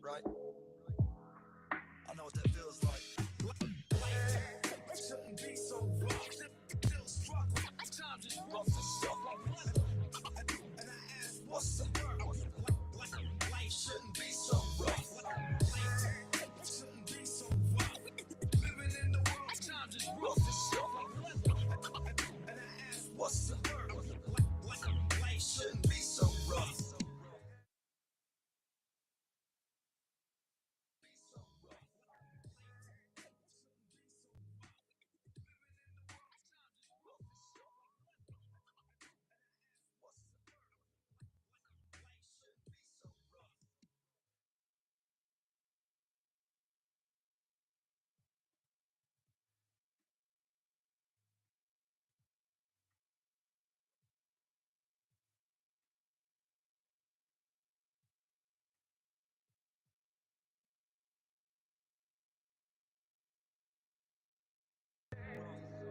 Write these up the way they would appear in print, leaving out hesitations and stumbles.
right? I know what that feels like. Shouldn't be so rough. Still struggling. Times is rough and stuff like what? And I ask, what's the word? Life shouldn't be so rough. Shouldn't be so rough. Living in the world, times is rough and stuff like what? And I ask, what's the word? Life shouldn't be so rough.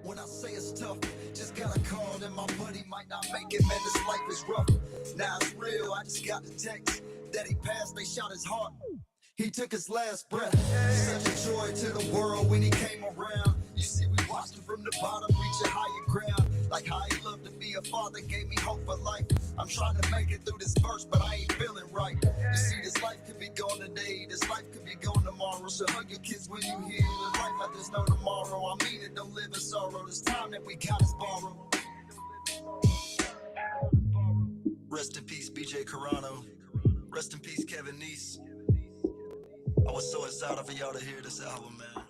When I say it's tough, just got a call and my buddy might not make it, man, this life is rough. Now it's real, I just got the text that he passed, they shot his heart. He took his last breath. Such a joy to the world when he came around. You see, we watched him from the bottom, reach a higher ground. Like how he loved to be a father, gave me hope for life. I'm trying to make it through this verse, but I ain't feeling right. You see, this life could be gone today, this life could be gone tomorrow. So hug your kids when you hear the life like there's no tomorrow. I mean it, don't live in sorrow. This time that we got is borrowed. Rest in peace, BJ Carano. Rest in peace, Kevin Neese. I was so excited for y'all to hear this album, man.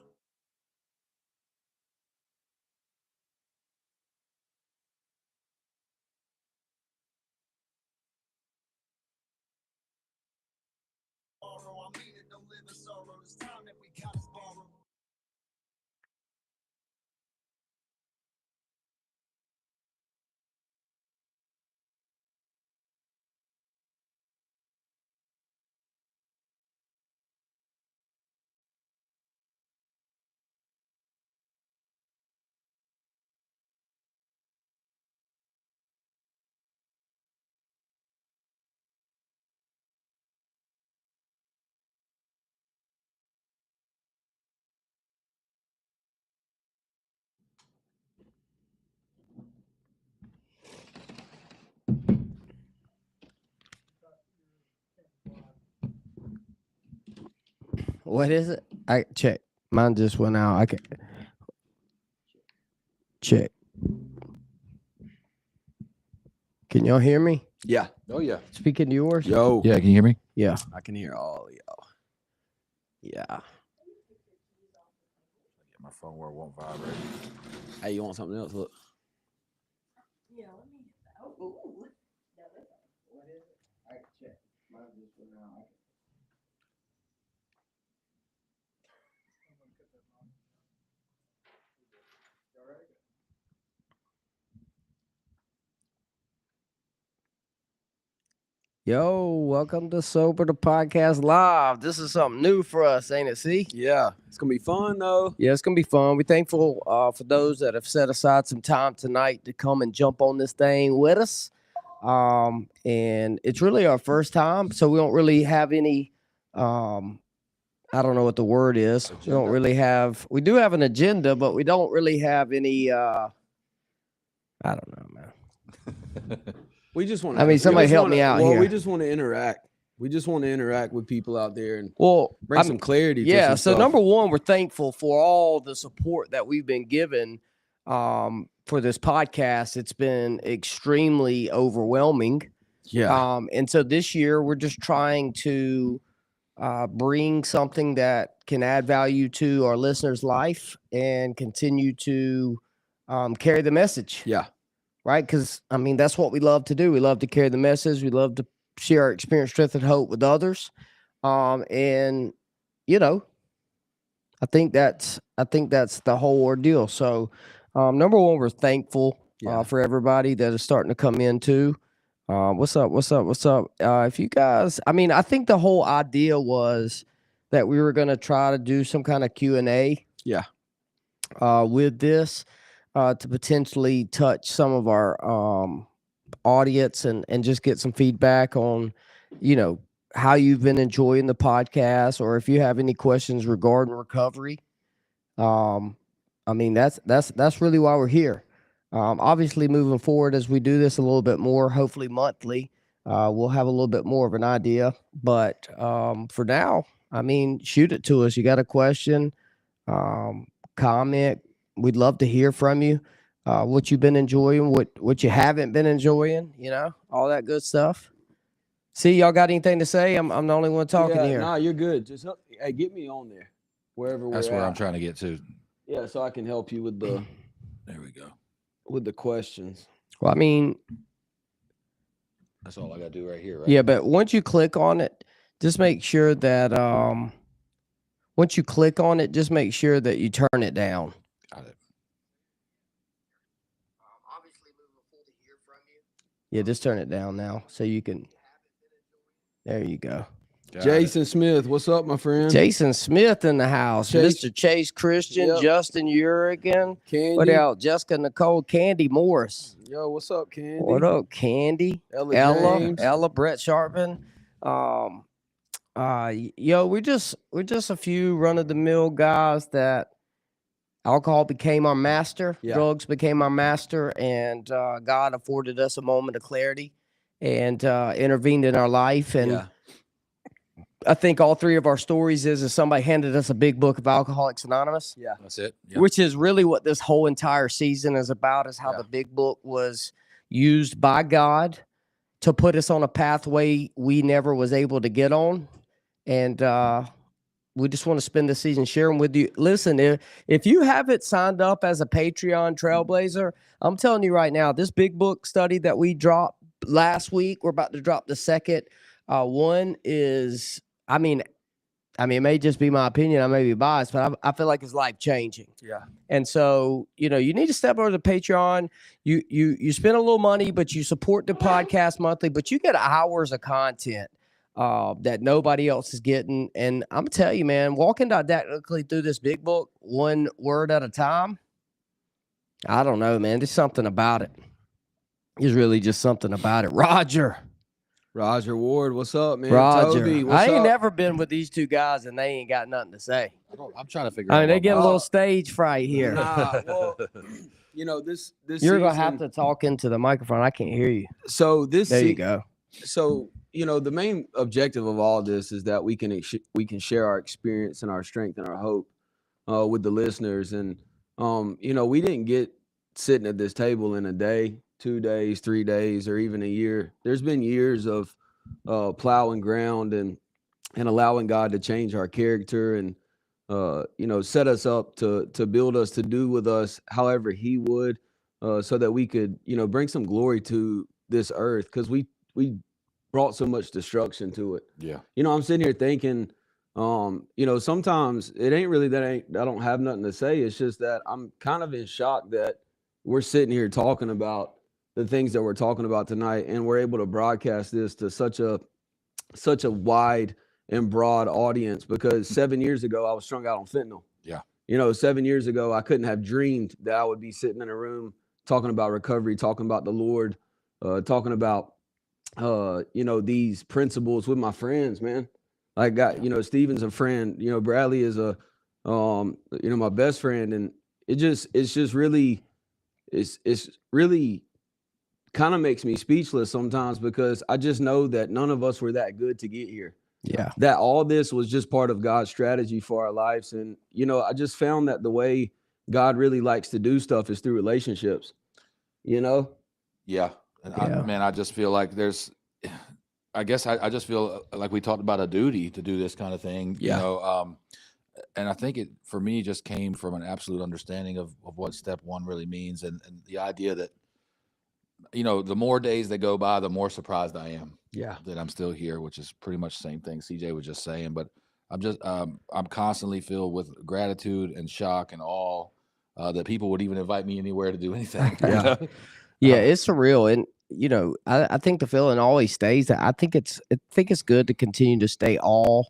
I mean it, don't live in sorrow. This time that we got is borrowed. What is it? I check. Mine just went out. I can check. Can y'all hear me? Yeah. Oh, yeah. Speaking to yours? Yo. Yeah, can you hear me? Yeah, I can hear all of y'all. Yeah. My phone where it won't vibrate. Hey, you want something else? Look. Yeah, let me. Oh, ooh. What is it? I can check. Mine just went out. Yo, welcome to Sober the Podcast Live. This is something new for us, ain't it? See? Yeah. It's going to be fun, though. Yeah, it's gonna be fun. We're thankful for those that have set aside some time tonight to come and jump on this thing with us. And it's really our first time, so we don't really have any. I don't know what the word is. We don't really have. We do have an agenda, but we don't really have any. I don't know, man. We just want I mean, somebody help me out here. We just want to interact. We just want to interact with people out there and Well, bring some clarity to yeah. some So stuff. number one, we're thankful for all the support that we've been given for this podcast. It's been extremely overwhelming. Yeah. And so this year we're just trying to bring something that can add value to our listeners' life and continue to carry the message. Yeah. Right. Because, I mean, that's what we love to do. We love to carry the message. We love to share our experience, strength, and hope with others. And, you know, I think that's the whole ordeal. So, number one, we're thankful for everybody that is starting to come in too. What's up? If you guys, I mean, I think the whole idea was that we were going to try to do some kind of Q&A. Yeah. With this to potentially touch some of our audience and just get some feedback on, you know, how you've been enjoying the podcast, or if you have any questions regarding recovery. I mean, that's really why we're here. Obviously, moving forward as we do this a little bit more, hopefully monthly, we'll have a little bit more of an idea. But for now, I mean, shoot it to us. You got a question, comment? We'd love to hear from you. What you've been enjoying, what you haven't been enjoying, all that good stuff. See, y'all got anything to say? I'm the only one talking here. Nah, you're good. Just hey, get me on there, wherever we're That's where at. I'm trying to get to. Yeah, so I can help you with the There we go. with the questions. Well, I mean, That's all I got to do right here, right? yeah, but once you click on it, just make sure that once you click on it, just make sure that you turn it down. Got it. Obviously, moving forward to hear from you. Yeah, just turn it down now so you can. There you go. Got Jason Smith, what's up, my friend? Jason Smith in the house. Chase. Mr. Chase Christian, Yep. Justin Urigan. Candy. What else? Jessica Nicole, Candy Morris. Yo, what's up, Candy? What up, Candy? Ella James. Ella, Brett Sharpman. Yo, we're just a few run of the mill guys that alcohol became our master, Yeah. drugs became our master, and God afforded us a moment of clarity and intervened in our life. And Yeah. I think all three of our stories is somebody handed us a big book of Alcoholics Anonymous. Yeah. That's it. Yeah. Which is really what this whole entire season is about, is how Yeah. the big book was used by God to put us on a pathway we never was able to get on. And we just want to spend the season sharing with you. Listen, if you haven't signed up as a Patreon Trailblazer, I'm telling you right now, this big book study that we dropped last week, we're about to drop the second one is, I mean, it may just be my opinion. I may be biased, but I feel like it's life changing. Yeah. And so, you need to step over to Patreon. You spend a little money, but you support the podcast monthly, but you get hours of content that nobody else is getting. And I'm telling you, man, walking didactically through this big book, one word at a time, I don't know, man. There's something about it. There's really just something about it. Roger Ward, what's up, man? Roger. Toby, what's I ain't up? never been with these two guys and they ain't got nothing to say. I'm trying to figure I out. mean, they what get a my- little stage fright here. Nah, well, this You're going to have season- to talk into the microphone. I can't hear you. So this There you go. So, the main objective of all this is that we can share our experience and our strength and our hope with the listeners. And, we didn't get sitting at this table in a day, 2 days, 3 days, or even a year. There's been years of plowing ground and allowing God to change our character and, set us up to build us, to do with us however he would, so that we could, bring some glory to this earth. Cause we brought so much destruction to it. Yeah. I'm sitting here thinking, sometimes it ain't really that I don't have nothing to say. It's just that I'm kind of in shock that we're sitting here talking about the things that we're talking about tonight, and we're able to broadcast this to such a wide and broad audience, because 7 years ago I was strung out on fentanyl. Yeah. 7 years ago I couldn't have dreamed that I would be sitting in a room talking about recovery, talking about the Lord, talking about these principles with my friends, man. I got, Steven's a friend, Bradley is my best friend. And it's really kind of makes me speechless sometimes, because I just know that none of us were that good to get here. Yeah. That all this was just part of God's strategy for our lives. And, I just found that the way God really likes to do stuff is through relationships, Yeah. And Yeah. I just feel like I just feel like we talked about a duty to do this kind of thing, Yeah. And I think it, for me, just came from an absolute understanding of what step one really means. And the idea that, the more days that go by, the more surprised I am Yeah. that I'm still here, which is pretty much the same thing CJ was just saying. But I'm constantly filled with gratitude and shock and awe that people would even invite me anywhere to do anything. Yeah. Yeah, it's surreal. And, I think the feeling always stays that I think it's good to continue to stay in awe,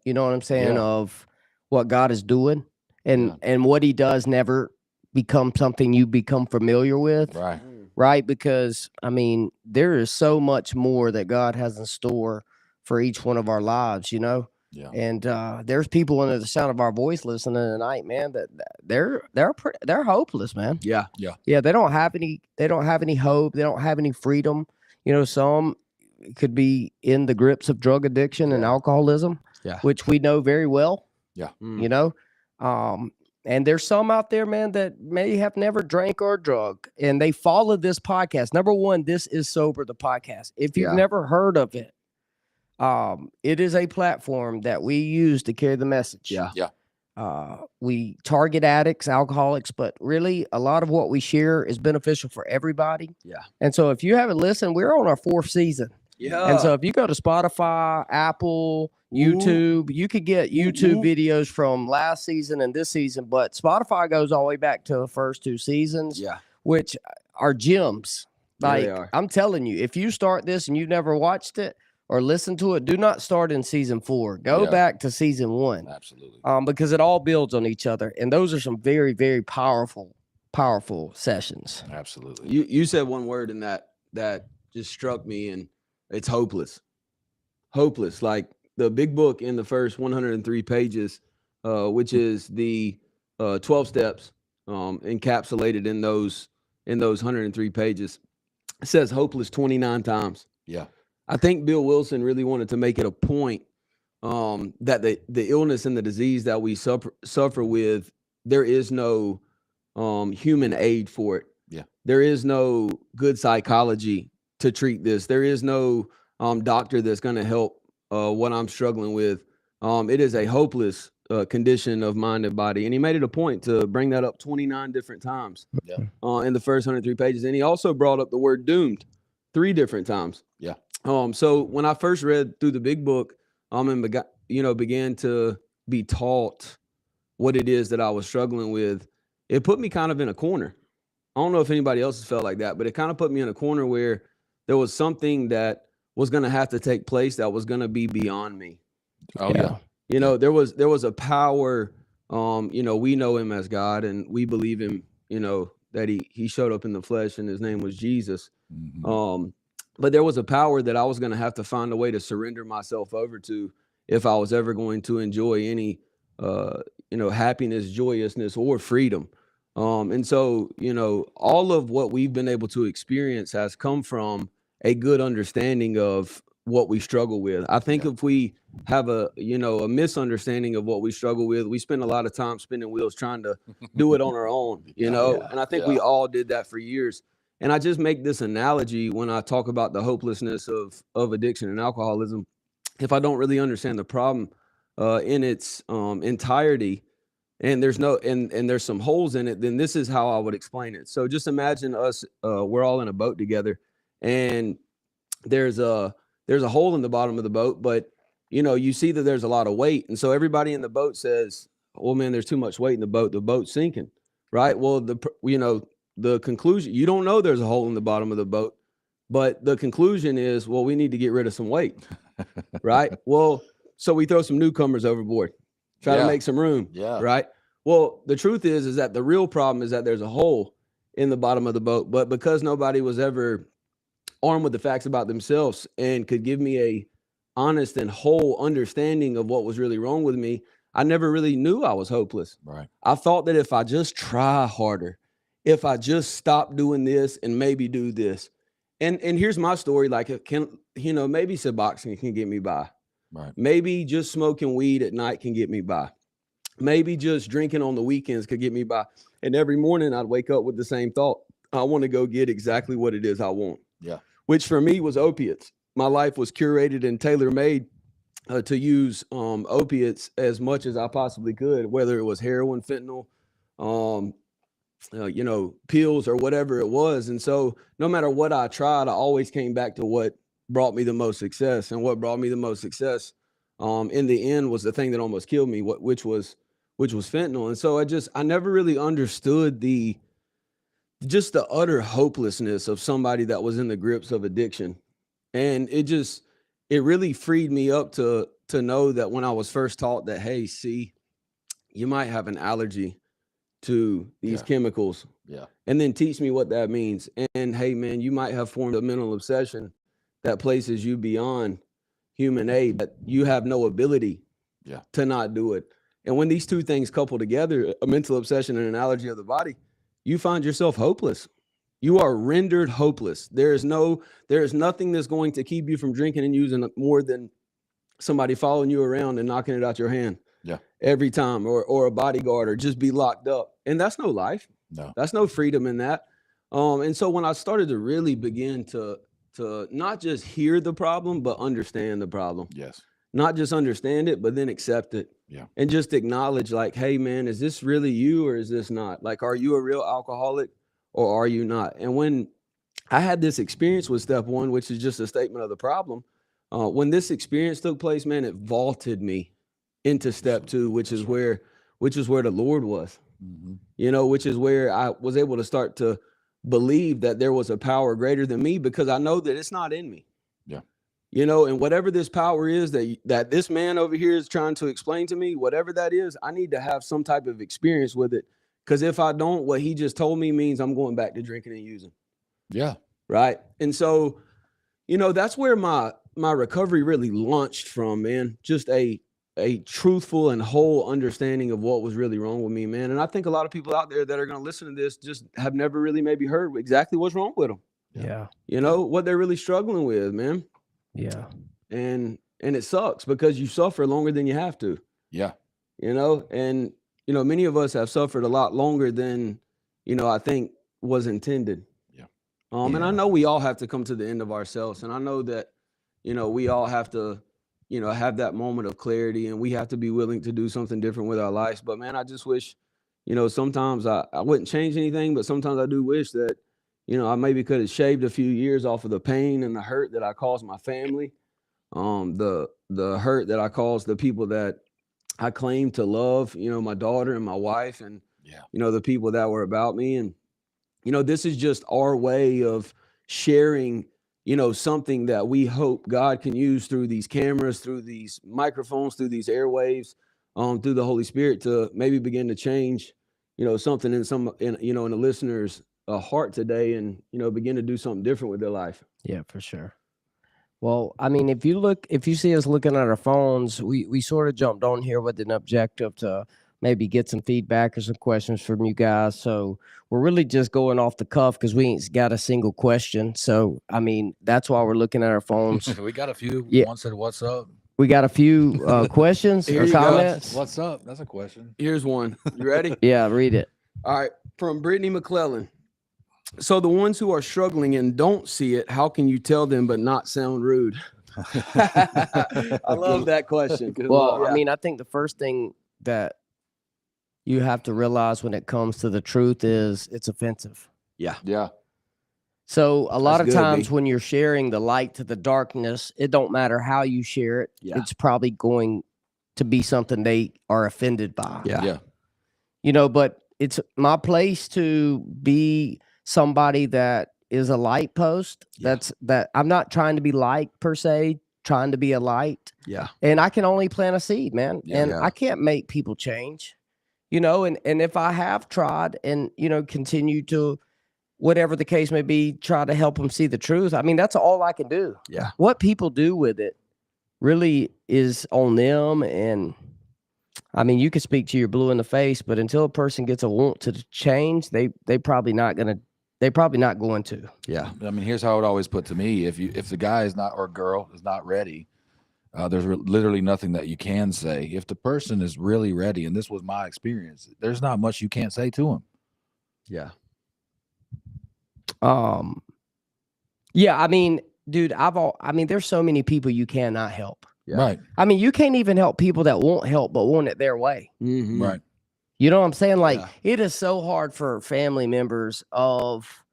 you know what I'm saying, Yeah. of what God is doing, and what he does never become something you become familiar with. Right. right? Because I mean, there is so much more that God has in store for each one of our lives, you know. Yeah. And there's people under the sound of our voice listening tonight, man, that they're hopeless, man. Yeah. Yeah, they don't have any hope, they don't have any freedom. You know, some could be in the grips of drug addiction and Yeah. alcoholism, Yeah. which we know very well. Yeah. Mm. You know, and there's some out there, man, that may have never drank or drug, and they follow this podcast. Number one, this is Sober, the podcast. If you've Yeah. never heard of it, it is a platform that we use to carry the message. Yeah. We target addicts, alcoholics, but really a lot of what we share is beneficial for everybody. Yeah. And so if you haven't listened, we're on our 4th season. Yeah. And so if you go to Spotify, Apple, YouTube, you could get YouTube videos from last season and this season, but Spotify goes all the way back to the first 2 seasons, Yeah. which are gems. Yeah, Like, they are. I'm telling you, if you start this and you've never watched it or listened to it, do not start in season 4. Go Yeah. back to season 1. Absolutely. Because it all builds on each other. And those are some very, very powerful sessions. Absolutely. You said one word in that just struck me, and it's hopeless. Hopeless. Like the big book in the first 103 pages, which is the 12 steps encapsulated in those 103 pages. It says hopeless 29 times. Yeah. I think Bill Wilson really wanted to make it a point that the illness and the disease that we suffer with, there is no human aid for it. Yeah. There is no good psychology to treat this. There is no doctor that's going to help what I'm struggling with. It is a hopeless condition of mind and body. And he made it a point to bring that up 29 different times in the first 103 pages. And he also brought up the word doomed 3 different times. Yeah. So when I first read through the big book, and began to be taught what it is that I was struggling with, it put me kind of in a corner. I don't know if anybody else has felt like that, but it kind of put me in a corner where there was something that was going to have to take place that was going to be beyond me. Oh yeah. You know, there was a power, we know him as God, and we believe him, that he showed up in the flesh and his name was Jesus. Mhm. But there was a power that I was going to have to find a way to surrender myself over to if I was ever going to enjoy any, happiness, joyousness, or freedom. And so, all of what we've been able to experience has come from a good understanding of what we struggle with. I think if we have a misunderstanding of what we struggle with, we spend a lot of time spinning wheels trying to do it on our own, and I think we all did that for years. And I just make this analogy when I talk about the hopelessness of addiction and alcoholism. If I don't really understand the problem in its entirety, and there's there's some holes in it, then this is how I would explain it. So just imagine us, we're all in a boat together, and there's a hole in the bottom of the boat, but you see that there's a lot of weight. And so everybody in the boat says, well, man, there's too much weight in the boat's sinking. Right. Well, the conclusion, you don't know there's a hole in the bottom of the boat, but the conclusion is, well, we need to get rid of some weight. Right. Well, so we throw some newcomers overboard, try to make some room. Yeah. Right. Well, the truth is that the real problem is that there's a hole in the bottom of the boat, but because nobody was ever armed with the facts about themselves and could give me a honest and whole understanding of what was really wrong with me, I never really knew I was hopeless. Right. I thought that if I just try harder, if I just stop doing this and maybe do this, and here's my story, like maybe Suboxone can get me by. Right. Maybe just smoking weed at night can get me by. Maybe just drinking on the weekends could get me by. And every morning I'd wake up with the same thought. I want to go get exactly what it is I want. Yeah. Which for me was opiates. My life was curated and tailor-made to use opiates as much as I possibly could, whether it was heroin, fentanyl, pills or whatever it was. And so no matter what I tried, I always came back to what brought me the most success. And what brought me the most success in the end was the thing that almost killed me, which was fentanyl. And so I never really understood the utter hopelessness of somebody that was in the grips of addiction. And it really freed me up to know that when I was first taught that, hey, see, you might have an allergy to these Yeah. chemicals, Yeah. and then teach me what that means. And hey, man, you might have formed a mental obsession that places you beyond human aid, but you have no ability Yeah. to not do it. And when these two things couple together, a mental obsession and an allergy of the body, you find yourself hopeless. You are rendered hopeless. There is nothing that's going to keep you from drinking and using more than somebody following you around and knocking it out your hand. Yeah. Every time, or a bodyguard, or just be locked up. And that's no life. No. That's no freedom in that. And so when I started to really begin to not just hear the problem, but understand the problem. Yes. Not just understand it, but then accept it. Yeah. And just acknowledge, like, hey, man, is this really you or is this not? Like, are you a real alcoholic or are you not? And when I had this experience with step one, which is just a statement of the problem, when this experience took place, man, it vaulted me into step two, which is where the Lord was, which is where I was able to start to believe that there was a power greater than me, because I know that it's not in me. Yeah. And whatever this power is that this man over here is trying to explain to me, whatever that is, I need to have some type of experience with it. Because if I don't, what he just told me means I'm going back to drinking and using. Yeah. Right. And so, that's where my recovery really launched from, man. Just a truthful and whole understanding of what was really wrong with me, man. And I think a lot of people out there that are going to listen to this just have never really maybe heard exactly what's wrong with them. Yeah. What they're really struggling with, man. Yeah. And it sucks because you suffer longer than you have to. Yeah. And many of us have suffered a lot longer than, I think was intended. Yeah. And I know we all have to come to the end of ourselves. And I know that, we all have to, have that moment of clarity, and we have to be willing to do something different with our lives. But man, I just wish, sometimes I wouldn't change anything, but sometimes I do wish that, I maybe could have shaved a few years off of the pain and the hurt that I caused my family. The hurt that I caused the people that I claim to love, my daughter and my wife, and, the people that were about me. And, this is just our way of sharing, something that we hope God can use through these cameras, through these microphones, through these airwaves, through the Holy Spirit, to maybe begin to change, something in the listener's heart today, and, begin to do something different with their life. Yeah, for sure. Well, I mean, if you see us looking at our phones, we sort of jumped on here with an objective to maybe get some feedback or some questions from you guys. So we're really just going off the cuff because we ain't got a single question. So, I mean, that's why we're looking at our phones. We got a few. Yeah. One said, "What's up?" We got a few questions Here or you go. comments. What's up? That's a question. Here's one. You ready? Yeah, read it. All right. From Brittany McClellan. So the ones who are struggling and don't see it, how can you tell them but not sound rude? I love that question. Well, Yeah. I mean, I think the first thing that you have to realize when it comes to the truth is it's offensive. Yeah. So a lot That's of good, times B. when you're sharing the light to the darkness, it don't matter how you share it. Yeah. It's probably going to be something they are offended by. Yeah. But it's my place to be somebody that is a light post. Yeah. That I'm not trying to be liked per se, trying to be a light. Yeah. And I can only plant a seed, man. Yeah. And I can't make people change, and if I have tried and, continue to, whatever the case may be, try to help them see the truth. I mean, that's all I can do. Yeah. What people do with it really is on them. And I mean, you can speak to your blue in the face, but until a person gets a want to change, they probably not going to. Yeah. I mean, here's how it always put to me: if the guy is not, or girl is not ready, there's literally nothing that you can say. If the person is really ready, and this was my experience, there's not much you can't say to him. Yeah. Yeah, I mean, dude, there's so many people you cannot help. Yeah. Right. I mean, you can't even help people that won't help but want it their way. Mm-hmm. Right. You know what I'm saying? Like, Yeah. it is so hard for family members of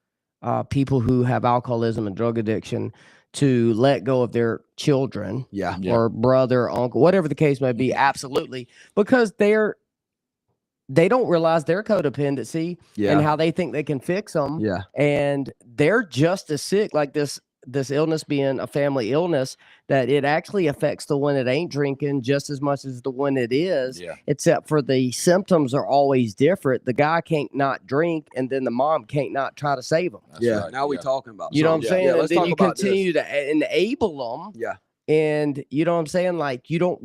people who have alcoholism and drug addiction to let go of their children Yeah. Yeah. or brother, uncle, whatever the case may be. Absolutely. Because they don't realize their codependency Yeah. and how they think they can fix them. Yeah. And they're just as sick. Like this this illness being a family illness, that it actually affects the one that ain't drinking just as much as the one that is, Yeah. except for the symptoms are always different. The guy can't not drink, and then the mom can't not try to save him. That's Yeah. right. Now we Yeah. talking about You know what I'm something. saying? Yeah, And let's then talk you about continue this. to enable them. Yeah. And you know what I'm saying? Like you don't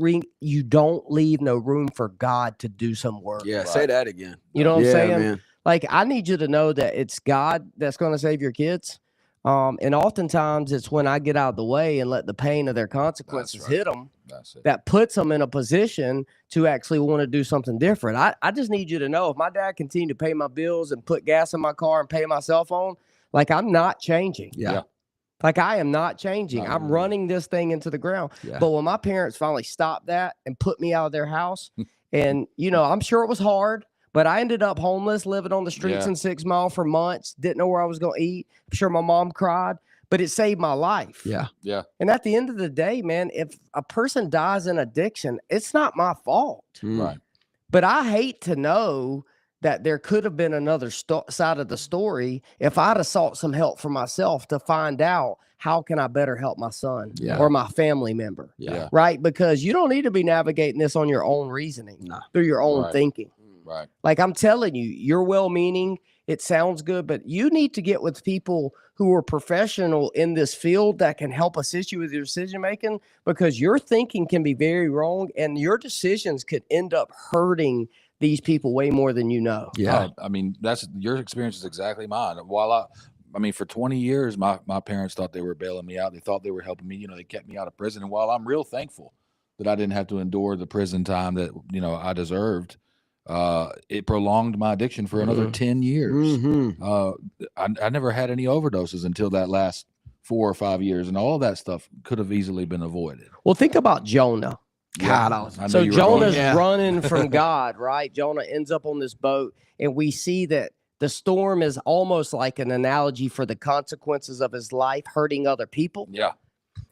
leave no room for God to do some work. Yeah. Right. Say that again. You know what I'm Yeah, saying? man. Like I need you to know that it's God that's going to save your kids. And oftentimes it's when I get out of the way and let the pain of their consequences right. hit them That's it. that puts them in a position to actually want to do something different. I just need you to know if my dad continued to pay my bills and put gas in my car and pay my cell phone, like I'm not changing. Yeah. Yeah. Like I am not changing. No. I'm running this thing into the ground. Yeah. But when my parents finally stopped that and put me out of their house, and you know, I'm sure it was hard, but I ended up homeless, living on the streets Yeah. in 6 Mile for months, didn't know where I was going to eat. I'm sure my mom cried, but it saved my life. Yeah. Yeah. And at the end of the day, man, if a person dies in addiction, it's not my fault. Mm. Right. But I hate to know that there could have been another side of the story if I'd have sought some help for myself to find out how can I better help my son Yeah. or my family member, Yeah. right? Because you don't need to be navigating this on your own reasoning, Nah. through your own Right. thinking. Right. Like I'm telling you, you're well-meaning. It sounds good, but you need to get with people who are professional in this field that can help assist you with your decision-making, because your thinking can be very wrong and your decisions could end up hurting these people way more than you know. Yeah. I mean, that's your experience is exactly mine. While I mean, for 20 years, my parents thought they were bailing me out. They thought they were helping me. You know, they kept me out of prison. And while I'm real thankful that I didn't have to endure the prison time that, you know, I deserved, it prolonged my addiction for another 10 years. Mhm. I never had any overdoses until that last 4 or 5 years. And all that stuff could have easily been avoided. Well, think about Jonah. God, I knew So you were going Jonah's there. Yeah. running from God, right? Jonah ends up on this boat, and we see that the storm is almost like an analogy for the consequences of his life hurting other people. Yeah.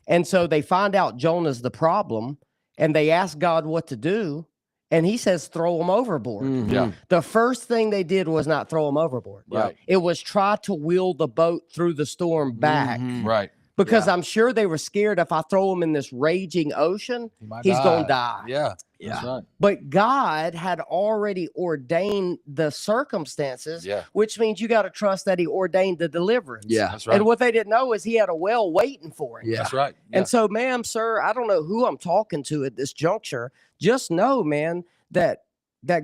And so they find out Jonah's the problem, and they ask God what to do, and he says, throw him overboard. Mhm. Yeah. The first thing they did was not throw him overboard. Right. It was try to wheel the boat through the storm back. Mhm. Right. Because Yeah. I'm sure they were scared if I throw him in this raging ocean, He might he's going to die. die. Yeah. Yeah. That's right. But God had already ordained the circumstances, Yeah. which means you got to trust that he ordained the deliverance. Yeah. That's right. And what they didn't know is he had a well waiting for him. Yeah. That's right. Yeah. And so, ma'am, sir, I don't know who I'm talking to at this juncture. Just know, man, that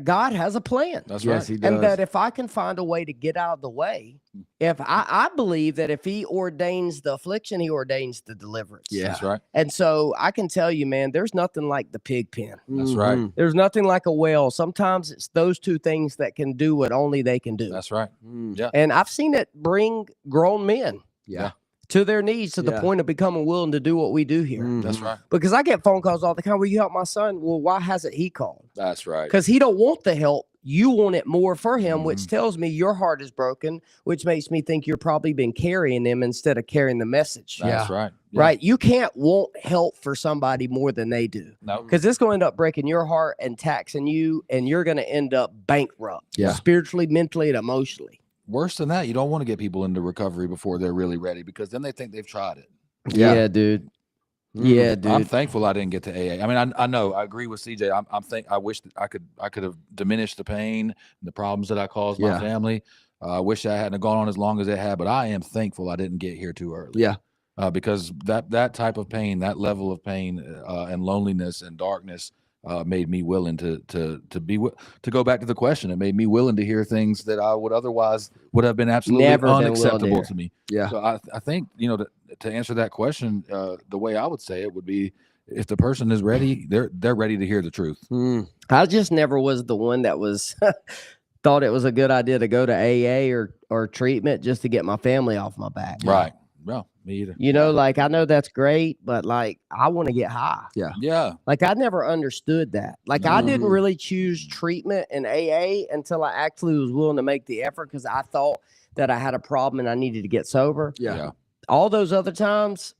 God has a plan. That's Yes, right. he does. And that if I can find a way to get out of the way, if I believe that if he ordains the affliction, he ordains the deliverance. Yeah. That's right. And so I can tell you, man, there's nothing like the pig pen. That's right. Mhm. There's nothing like a whale. Sometimes it's those two things that can do what only they can do. That's right. Mm. Yeah. And I've seen it bring grown men Yeah. to their knees to the Yeah. point of becoming willing to do what we do here. That's Mhm. right. Because I get phone calls all the time, will you help my son? Well, why hasn't he called? That's right. Because he don't want the help. You want it more for him, which Mhm. tells me your heart is broken, which makes me think you're probably been carrying him instead of carrying the message. That's right. Yeah. Right? You can't want help for somebody more than they do. No. Because it's going to end up breaking your heart and taxing you, and you're going to end up bankrupt, Yeah. spiritually, mentally, and emotionally. Worse than that, you don't want to get people into recovery before they're really ready, because then they think they've tried it. Yeah. Dude. Mm. Yeah, dude. I'm thankful I didn't get to AA. I mean, I know I agree with CJ. I wish that I could have diminished the pain and the problems that I caused my Yeah. family. I wish I hadn't gone on as long as it had, but I am thankful I didn't get here too early. Yeah. Because that type of pain, that level of pain and loneliness and darkness made me willing to go back to the question. It made me willing to hear things that I would otherwise would have been absolutely Never been willing to unacceptable hear. to me. Yeah. So I think, to answer that question, the way I would say it would be, if the person is ready, they're ready to hear the truth. Mm. I just never was the one that was thought it was a good idea to go to AA or treatment just to get my family off my back. Right. Well, me either. You know, like I know that's great, but like I want to get high. Yeah. Like I never understood that. Like I didn't Mhm. really choose treatment in AA until I actually was willing to make the effort because I thought that I had a problem and I needed to get sober. Yeah. All those other times,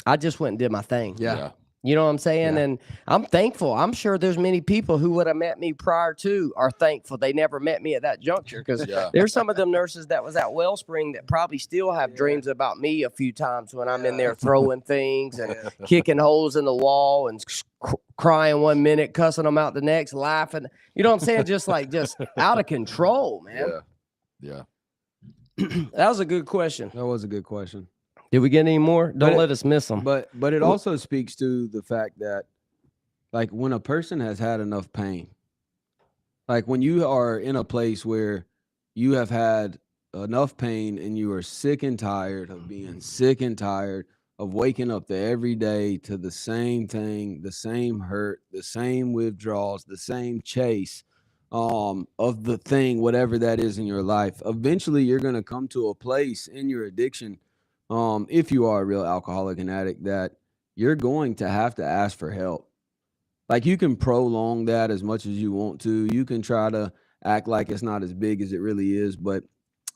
I just went and did my thing. Yeah. You know what I'm saying? Yeah. And I'm thankful. I'm sure there's many people who would have met me prior to are thankful they never met me at that juncture, because Yeah. there's some of them nurses that was at Wellspring that probably still have dreams about me a few times when I'm in there throwing things and kicking holes in the wall and crying 1 minute, cussing them out the next, laughing. You know what I'm saying? Just out of control, man. Yeah. That was a good question. That was a good question. Did we get any more? Don't let us miss them. But it also speaks to the fact that, like, when a person has had enough pain, like when you are in a place where you have had enough pain and you are sick and tired of being sick and tired of waking up there every day to the same thing, the same hurt, the same withdrawals, the same chase of the thing, whatever that is in your life, eventually you're going to come to a place in your addiction, if you are a real alcoholic and addict, that you're going to have to ask for help. Like, you can prolong that as much as you want to. You can try to act like it's not as big as it really is, but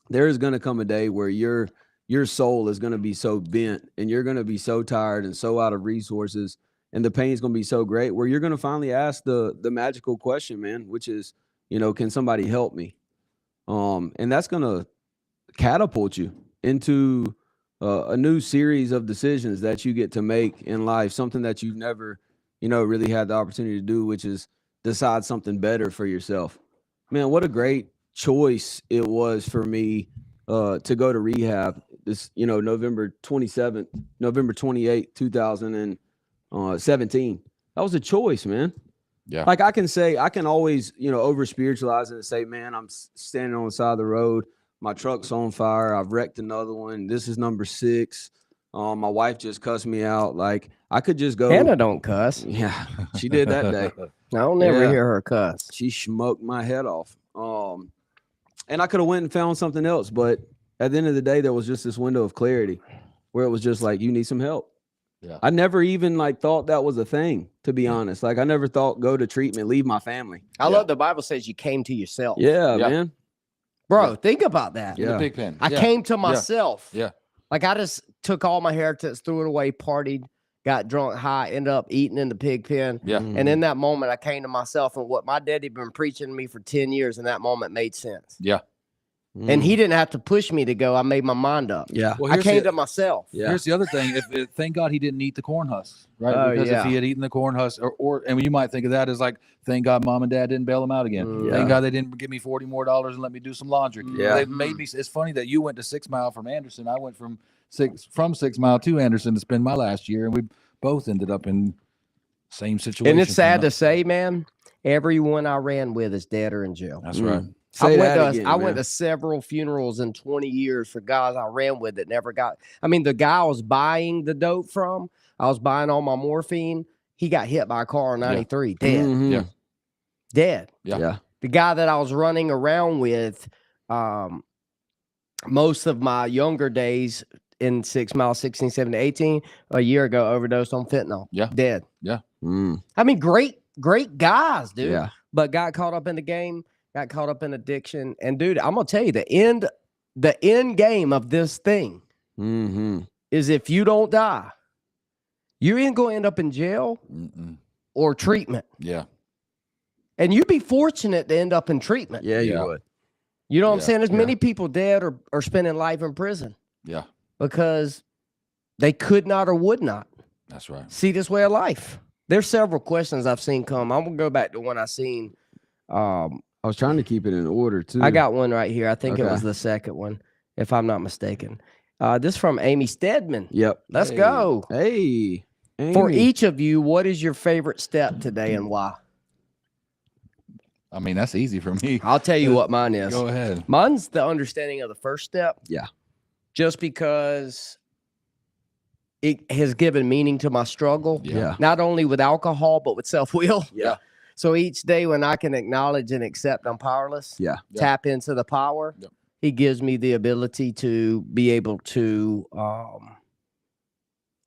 there is going to come a day where your soul is going to be so bent and you're going to be so tired and so out of resources, and the pain is going to be so great where you're going to finally ask the magical question, man, which is, can somebody help me? And that's going to catapult you into a new series of decisions that you get to make in life, something that you've never, really had the opportunity to do, which is decide something better for yourself. Man, what a great choice it was for me to go to rehab this, November 28th, 2017. That was a choice, man. Yeah. Like, I can always, over spiritualize it and say, man, I'm standing on the side of the road. My truck's on fire. I've wrecked another one. This is number 6. My wife just cussed me out. Like, I could just go. Hannah don't cuss. Yeah, she did that day. I don't never Yeah. hear her cuss. She smoked my head off. And I could have went and found something else, but at the end of the day, there was just this window of clarity where it was just like, you need some help. Yeah. I never even thought that was a thing, to be honest. Like, I never thought go to treatment, leave my family. I love the Bible says you came to yourself. Yeah, Yeah. man. Bro, think about that. Yeah. The pig pen. I came to myself. Yeah. Like, I just took all my inheritance, threw it away, partied, got drunk, high, ended up eating in the pig pen. Yeah. And in that moment, I came to myself, and what my daddy had been preaching to me for 10 years in that moment made sense. Yeah. And he didn't have to push me to go. I made my mind up. Yeah. Well, I here's came the- to myself. Yeah. Here's the other thing. Thank God he didn't eat the corn husks, right? Oh, Because yeah. if he had eaten the corn husks, and you might think of that as like, thank God mom and dad didn't bail him out again. Yeah. Thank God they didn't give me $40 more and let me do some laundry. Yeah. They made me. It's funny that you went to 6 Mile from Anderson. I went from 6 Mile to Anderson to spend my last year, and we both ended up in same situation. And it's sad to say, man, everyone I ran with is dead or in jail. That's right. Say I that again, went man. to several funerals in 20 years for guys I ran with that never got. I mean, the guy I was buying the dope from, I was buying all my morphine. He got hit by a car in 93, dead. Mhm. Yeah. Dead. Yeah. Yeah. The guy that I was running around with, most of my younger days in 6 Mile, 16, 17, 18, a year ago, overdosed on fentanyl. Yeah. Dead. Mm. I mean, great guys, dude. Yeah. But got caught up in the game, got caught up in addiction. And dude, I'm gonna tell you, the end game of this thing Mm-hmm. is if you don't die, you ain't gonna end up in jail Mm-mm. or treatment. Yeah. And you'd be fortunate to end up in treatment. Yeah, you Yeah. would. You know what I'm Yeah, saying? There's yeah. many people dead or spending life in prison Yeah. because they could not or would not That's right. see this way of life. There's several questions I've seen come. I'm gonna go back to one I seen. I was trying to keep it in order, too. I got one right here. I think it was Okay. the second one, if I'm not mistaken. This from Amy Stedman. Yep. Let's Hey. go. Hey. For Amy. each of you, what is your favorite step today and why? I mean, that's easy for me. I'll tell you what mine is. Go ahead. Mine's the understanding of the first step. Yeah. Just because it has given meaning to my struggle, Yeah. not only with alcohol, but with self-will. Yeah. So each day when I can acknowledge and accept I'm powerless, Yeah. tap into the power, Yep. he gives me the ability to be able to,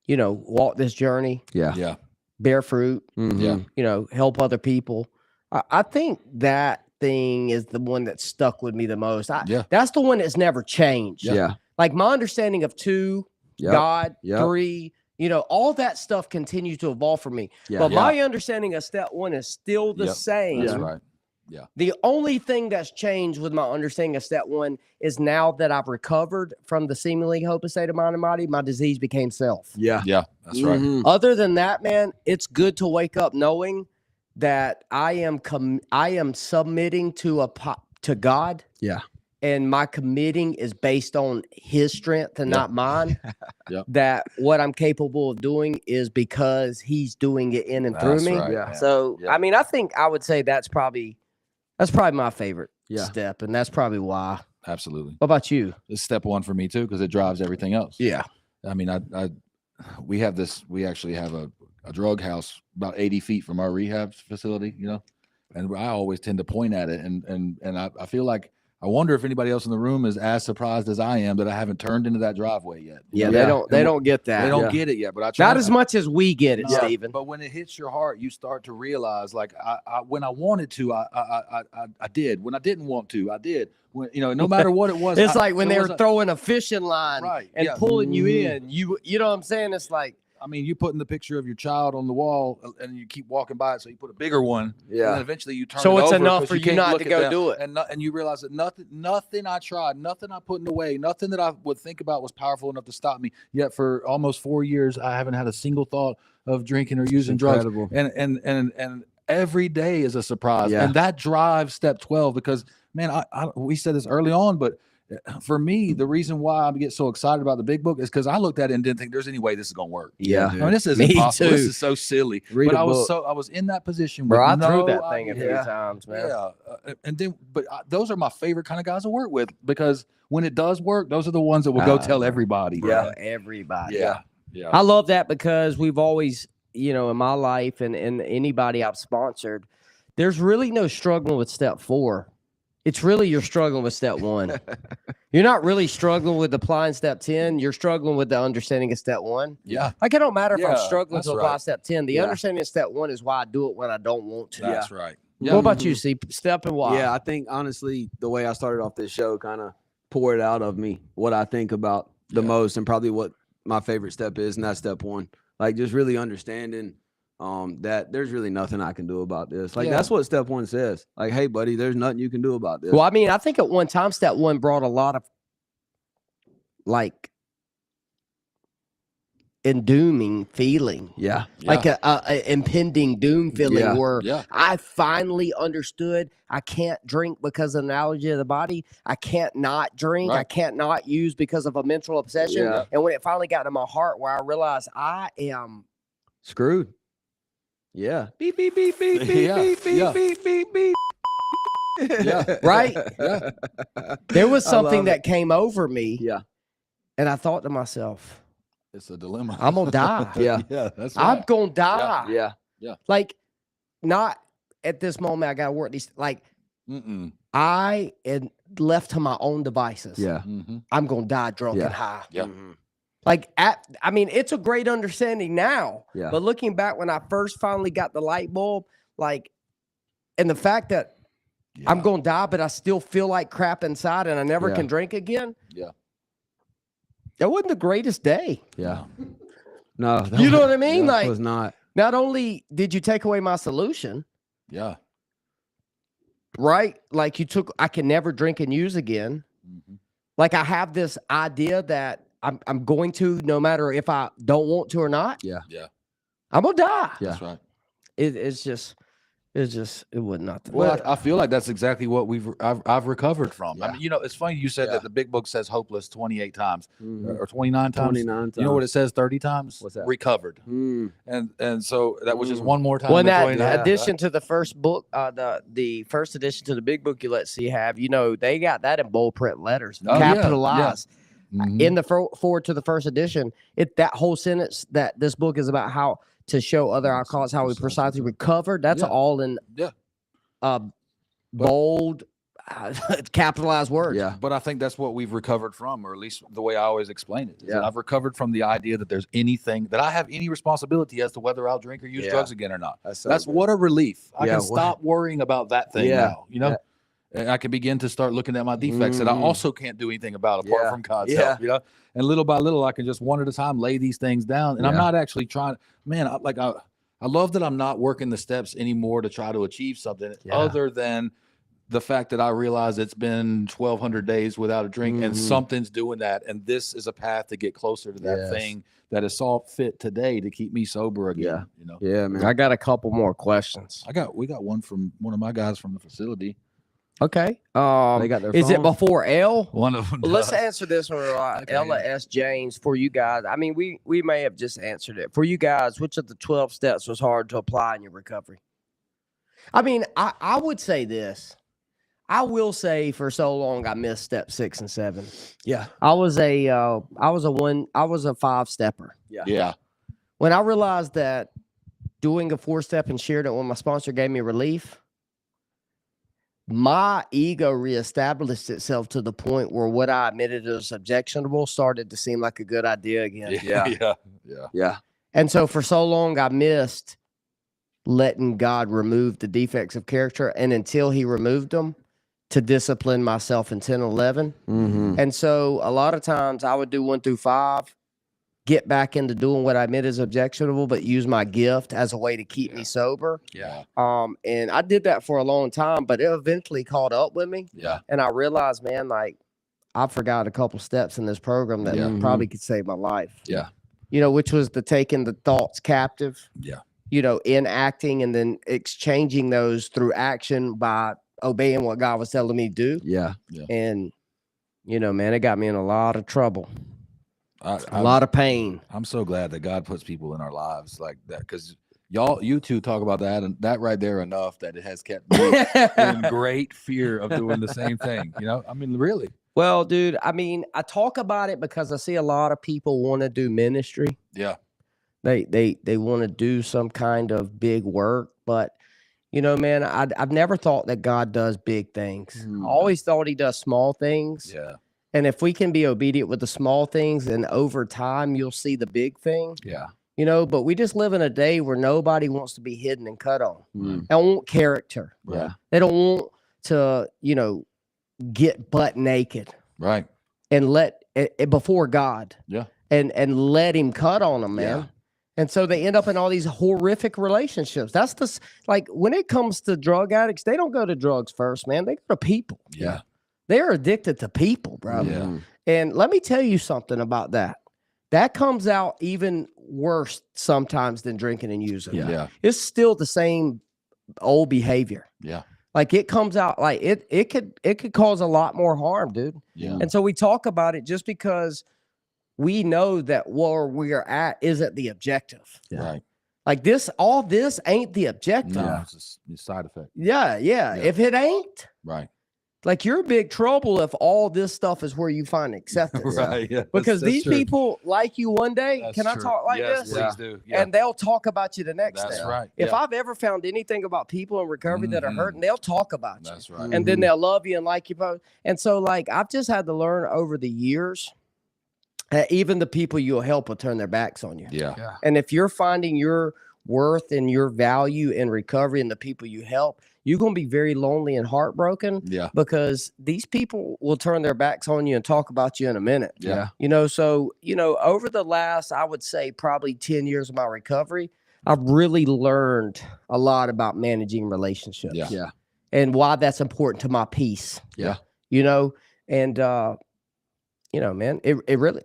walk this journey, Yeah. Yeah. bear fruit, Mhm. Yeah. help other people. I think that thing is the one that stuck with me the most. Yeah. That's the one that's never changed. Yeah. Like my understanding of 2, Yep. God, Yep. 3, You know, all that stuff continues to evolve for me. Yeah. But Yeah. my understanding of step one is still the Yep, same. That's Yeah. right. The only thing that's changed with my understanding of step one is now that I've recovered from the seemingly hopeless state of mind and body, my disease became self. Yeah. Yeah, that's right. Mhm. Other than that, man, it's good to wake up knowing that I am submitting to to God. Yeah. And my committing is based on his strength and Yeah. not mine. Yep. That what I'm capable of doing is because he's doing it in and through That's me. right, Yeah. man. So, Yeah. I mean, I think I would say that's probably my favorite Yeah. step. And that's probably why. Absolutely. What about you? It's step one for me too, because it drives everything else. Yeah. I mean, we actually have a drug house about 80 feet from our rehab facility, you know, and I always tend to point at it. And I feel like, I wonder if anybody else in the room is as surprised as I am that I haven't turned into that driveway yet. You Yeah, know? they don't get that. They don't Yeah. get it yet, but I try Not as much as we get it, No, Stephen. But when it hits your heart, you start to realize, like, I when I wanted to, I did. When I didn't want to, I did. When, you know, no matter what it was. It's like when there they was were throwing a fishing line Right, and yeah. pulling you Mhm. in. You know what I'm saying? It's like, I mean, you putting the picture of your child on the wall, and you keep walking by it, so you put a bigger one. And Yeah. then eventually you turn. so it it's over enough 'cause for you can't not look to at go them. do it. And you realize that nothing I tried, nothing I put away, nothing that I would think about was powerful enough to stop me. Yet for almost 4 years, I haven't had a single thought of drinking or using drugs. Incredible. And every day is a surprise. Yeah. And that drives step 12 because, man, we said this early on, but for me, the reason why I get so excited about the big book is because I looked at it and didn't think there's any way this is going to work. Yeah. I mean, this is Me impossible. This too. is so silly. Read but a book. I was in that position. Bro, I with threw no that thing a few idea. times, man. Yeah, and then, those are my favorite kind of guys to work with because when it does work, those are the ones that will go tell everybody. Yeah. man. Everybody. Yeah, yeah. I love that because we've always, you know, in my life and anybody I've sponsored, there's really no struggling with step 4. It's really you're struggling with step 1. You're not really struggling with applying step 10. You're struggling with the understanding of step 1. Yeah, Like, it don't matter if I'm Yeah, struggling to that's apply right. step 10. The Yeah. understanding of step 1 is why I do it when I don't want to. that's right. What Yeah. about you, C? Step and why? Yeah, I think honestly, the way I started off this show kind of poured out of me what I think about the Yeah. most and probably what my favorite step is, and that's step 1. Like just really understanding that there's really nothing I can do about this. Like Yeah. that's what step 1 says. Like, hey, buddy, there's nothing you can do about this. Well, I mean, I think at one time, step 1 brought a lot of like dooming feeling. Yeah. Like a impending doom feeling Yeah. where Yeah. I finally understood I can't drink because of the analogy of the body. I can't not drink. I Right. can't not use because of a mental obsession. Yeah. And when it finally got to my heart where I realized I am Screwed. Yeah. Beep, beep, beep, beep, beep, Yeah. beep, beep, Yeah. beep, beep, beep. Yeah. right. Yeah. There was I something love that came over me Yeah. and I thought to myself, It's a dilemma. I'm going to die. Yeah. Yeah, that's I'm right. going to die. Yeah. Like, not at this moment, I got to work these. Like, Mm-mm. I am left to my own devices. Yeah. Mhm. I'm going to die drunk Yeah. and high. Yeah. Mhm. Like, I mean, it's a great understanding now. Yeah. But looking back when I first finally got the light bulb, like, and the fact that I'm Yeah. going to die, but I still feel like crap inside and I never Yeah. can drink again. Yeah. That wasn't the greatest day. Yeah. No. that You know was- what I mean? that Like, was not. not only did you take away my solution, Yeah. right? Like, I can never drink and use again. Mhm. Like, I have this idea that I'm going to, no matter if I don't want to or not, Yeah. Yeah. I'm going to die. Yeah. That's right. It was nothing. Well, I feel like that's exactly what I've recovered from. I Yeah. mean, you know, it's funny you said Yeah. that the big book says hopeless 28 times Mhm. or 29 times. 29 times. You know what it says 30 times? What's that? Recovered. Mm. And so that was just Mm. one more time. Well, than that 29, addition to the first book, the first edition to the big book you let see have, you know, they got that in bold print letters, Oh, yeah, capitalized. Mhm. In the forward to the first edition, that whole sentence that this book is about how to show other alcoholics how we precisely recovered. That's Yeah. all in Yeah. bold, capitalized words. Yeah. But I think that's what we've recovered from, or at least the way I always explain it. Is that Yeah. I've recovered from the idea that there's anything that I have any responsibility as to whether I'll drink or use Yeah. drugs again or not. That's so That's good. what a relief. I Yeah, can what- stop worrying about that thing Yeah. now, you know? And I can begin to start looking at my defects that I also can't do anything about apart from God's help, you know? And little by little, I can just one at a time lay these things down. And I'm not actually trying, man, I love that I'm not working the steps anymore to try to achieve something other than the fact that I realize it's been 1,200 days without a drink and something's doing that. And this is a path to get closer to that thing that is saw fit today to keep me sober again. You know? Yeah, man. I got a couple more questions. We got one from one of my guys from the facility. Okay. They got their is it phones. before L? One of them. Well, let's answer this one. Okay, Ella S. James, for you guys. I mean, we may have just answered it. For you guys, which of the 12 steps was hard to apply in your recovery? I mean, I would say this. I will say for so long I missed step 6 and 7. Yeah. I was a 5-stepper. Yeah. When I realized that doing a 4-step and shared it when my sponsor gave me relief, my ego reestablished itself to the point where what I admitted as objectionable started to seem like a good idea again. Yeah. And so for so long, I missed letting God remove the defects of character, and until he removed them, to discipline myself in 10 11. And so a lot of times I would do 1 through 5, get back into doing what I admit is objectionable, but use my gift as a way to keep me sober. And I did that for a long time, but it eventually caught up with me. And I realized, man, like I forgot a couple steps in this program that probably could save my life. You know, which was the taking the thoughts captive. You know, enacting and then exchanging those through action by obeying what God was telling me to do. And, you know, man, it got me in a lot of trouble. A lot of pain. I'm so glad that God puts people in our lives like that, because you two talk about that and that right there enough that it has kept me in great fear of doing the same thing. You know, I mean, really. Well, dude, I mean, I talk about it because I see a lot of people want to do ministry. They want to do some kind of big work, but you know, man, I've never thought that God does big things. I always thought he does small things. And if we can be obedient with the small things, and over time you'll see the big thing. You know, but we just live in a day where nobody wants to be hidden and cut on. They don't want character. They don't want to, you know, get butt naked. And let it before God. And let him cut on them, man. And so they end up in all these horrific relationships. That's like when it comes to drug addicts, they don't go to drugs first, man. They go to people. They're addicted to people, bro. And let me tell you something about that. That comes out even worse sometimes than drinking and using. It's still the same old behavior. Like it comes out like it could cause a lot more harm, dude. And so we talk about it just because we know that where we are at isn't the objective. Like all this ain't the objective. No, it's a side effect. If it ain't, like you're in big trouble if all this stuff is where you find acceptance. Because these people like you one day. Can I talk like this? Please do. And they'll talk about you the next day. Right. If I've ever found anything about people in recovery that are hurting, they'll talk about you. Right. And then they'll love you and like you both. And so like I've just had to learn over the years, even the people you'll help will turn their backs on you. And if you're finding your worth and your value in recovery and the people you help, you're going to be very lonely and heartbroken. Because these people will turn their backs on you and talk about you in a minute. You know, so, you know, over the last, I would say probably 10 years of my recovery, I've really learned a lot about managing relationships. And why that's important to my peace. You know, and, you know, man, it really,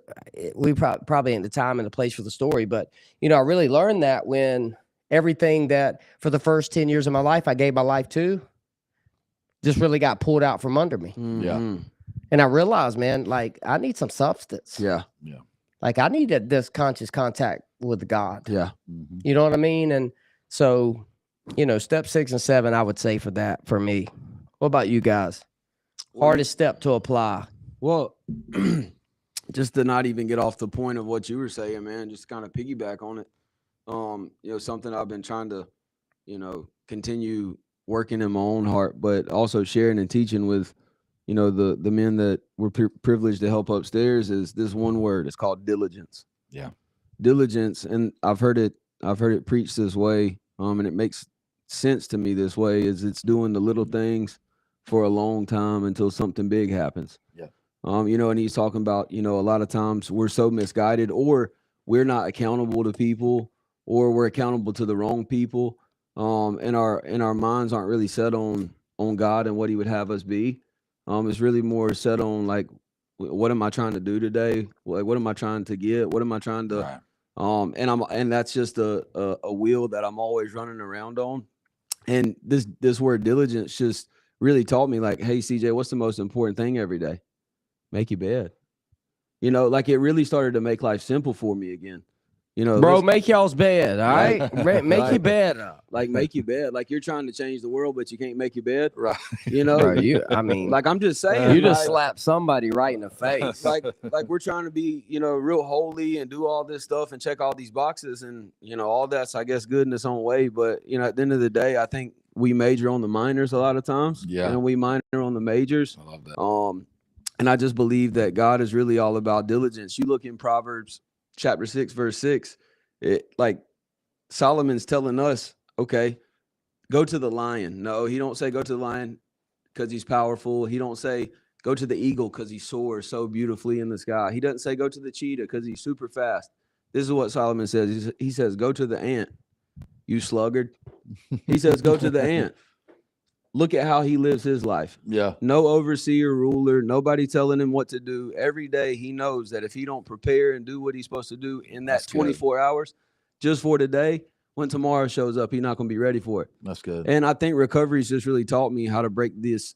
we probably ain't the time and the place for the story, but, you know, I really learned that when everything that for the first 10 years of my life, I gave my life to, just really got pulled out from under me. And I realized, man, like I need some substance. Like I needed this conscious contact with God. You know what I mean? And so, you know, step 6 and 7, I would say for me. What about you guys? Hardest step to apply. Well, just to not even get off the point of what you were saying, man, just kind of piggyback on it. You know, something I've been trying to, you know, continue working in my own heart, but also sharing and teaching with, you know, the men that were privileged to help upstairs is this one word. It's called diligence. Diligence. And I've heard it preached this way. And it makes sense to me this way is it's doing the little things for a long time until something big happens. Yeah. You know, and he's talking about, you know, a lot of times we're so misguided, or we're not accountable to people, or we're accountable to the wrong people. And our minds aren't really set on God and what he would have us be. It's really more set on like, what am I trying to do today? Like, what am I trying to get? What am I trying to, Right. and that's just a wheel that I'm always running around on. And this word diligence just really taught me, like, hey, CJ, what's the most important thing every day? Make your bed. You know, like, it really started to make life simple for me again. You know, Bro, make y'all's bed, all right? Right. Make your Right. bed up. like, make your bed. Like, you're trying to change the world, but you can't make your bed. Right. You know, Bro, I mean, like, I'm just saying, you just like, slapped somebody right in the face. like we're trying to be, you know, real holy and do all this stuff and check all these boxes, and, you know, all that's, I guess, good in its own way. But, you know, at the end of the day, I think we major on the minors a lot of times, Yeah. and we minor on the majors. I love that. And I just believe that God is really all about diligence. You look in Proverbs chapter 6, verse 6, like, Solomon's telling us, okay, go to the lion. No, he don't say go to the lion because he's powerful. He don't say go to the eagle because he soars so beautifully in the sky. He doesn't say go to the cheetah because he's super fast. This is what Solomon says. He says, go to the ant, you sluggard. He says, go to the ant. Look at how he lives his life. Yeah. No overseer, ruler, nobody telling him what to do. Every day he knows that if he don't prepare and do what he's supposed to do in that That's good. 24 hours just for today, when tomorrow shows up, he's not going to be ready for it. That's good. And I think recovery's just really taught me how to break this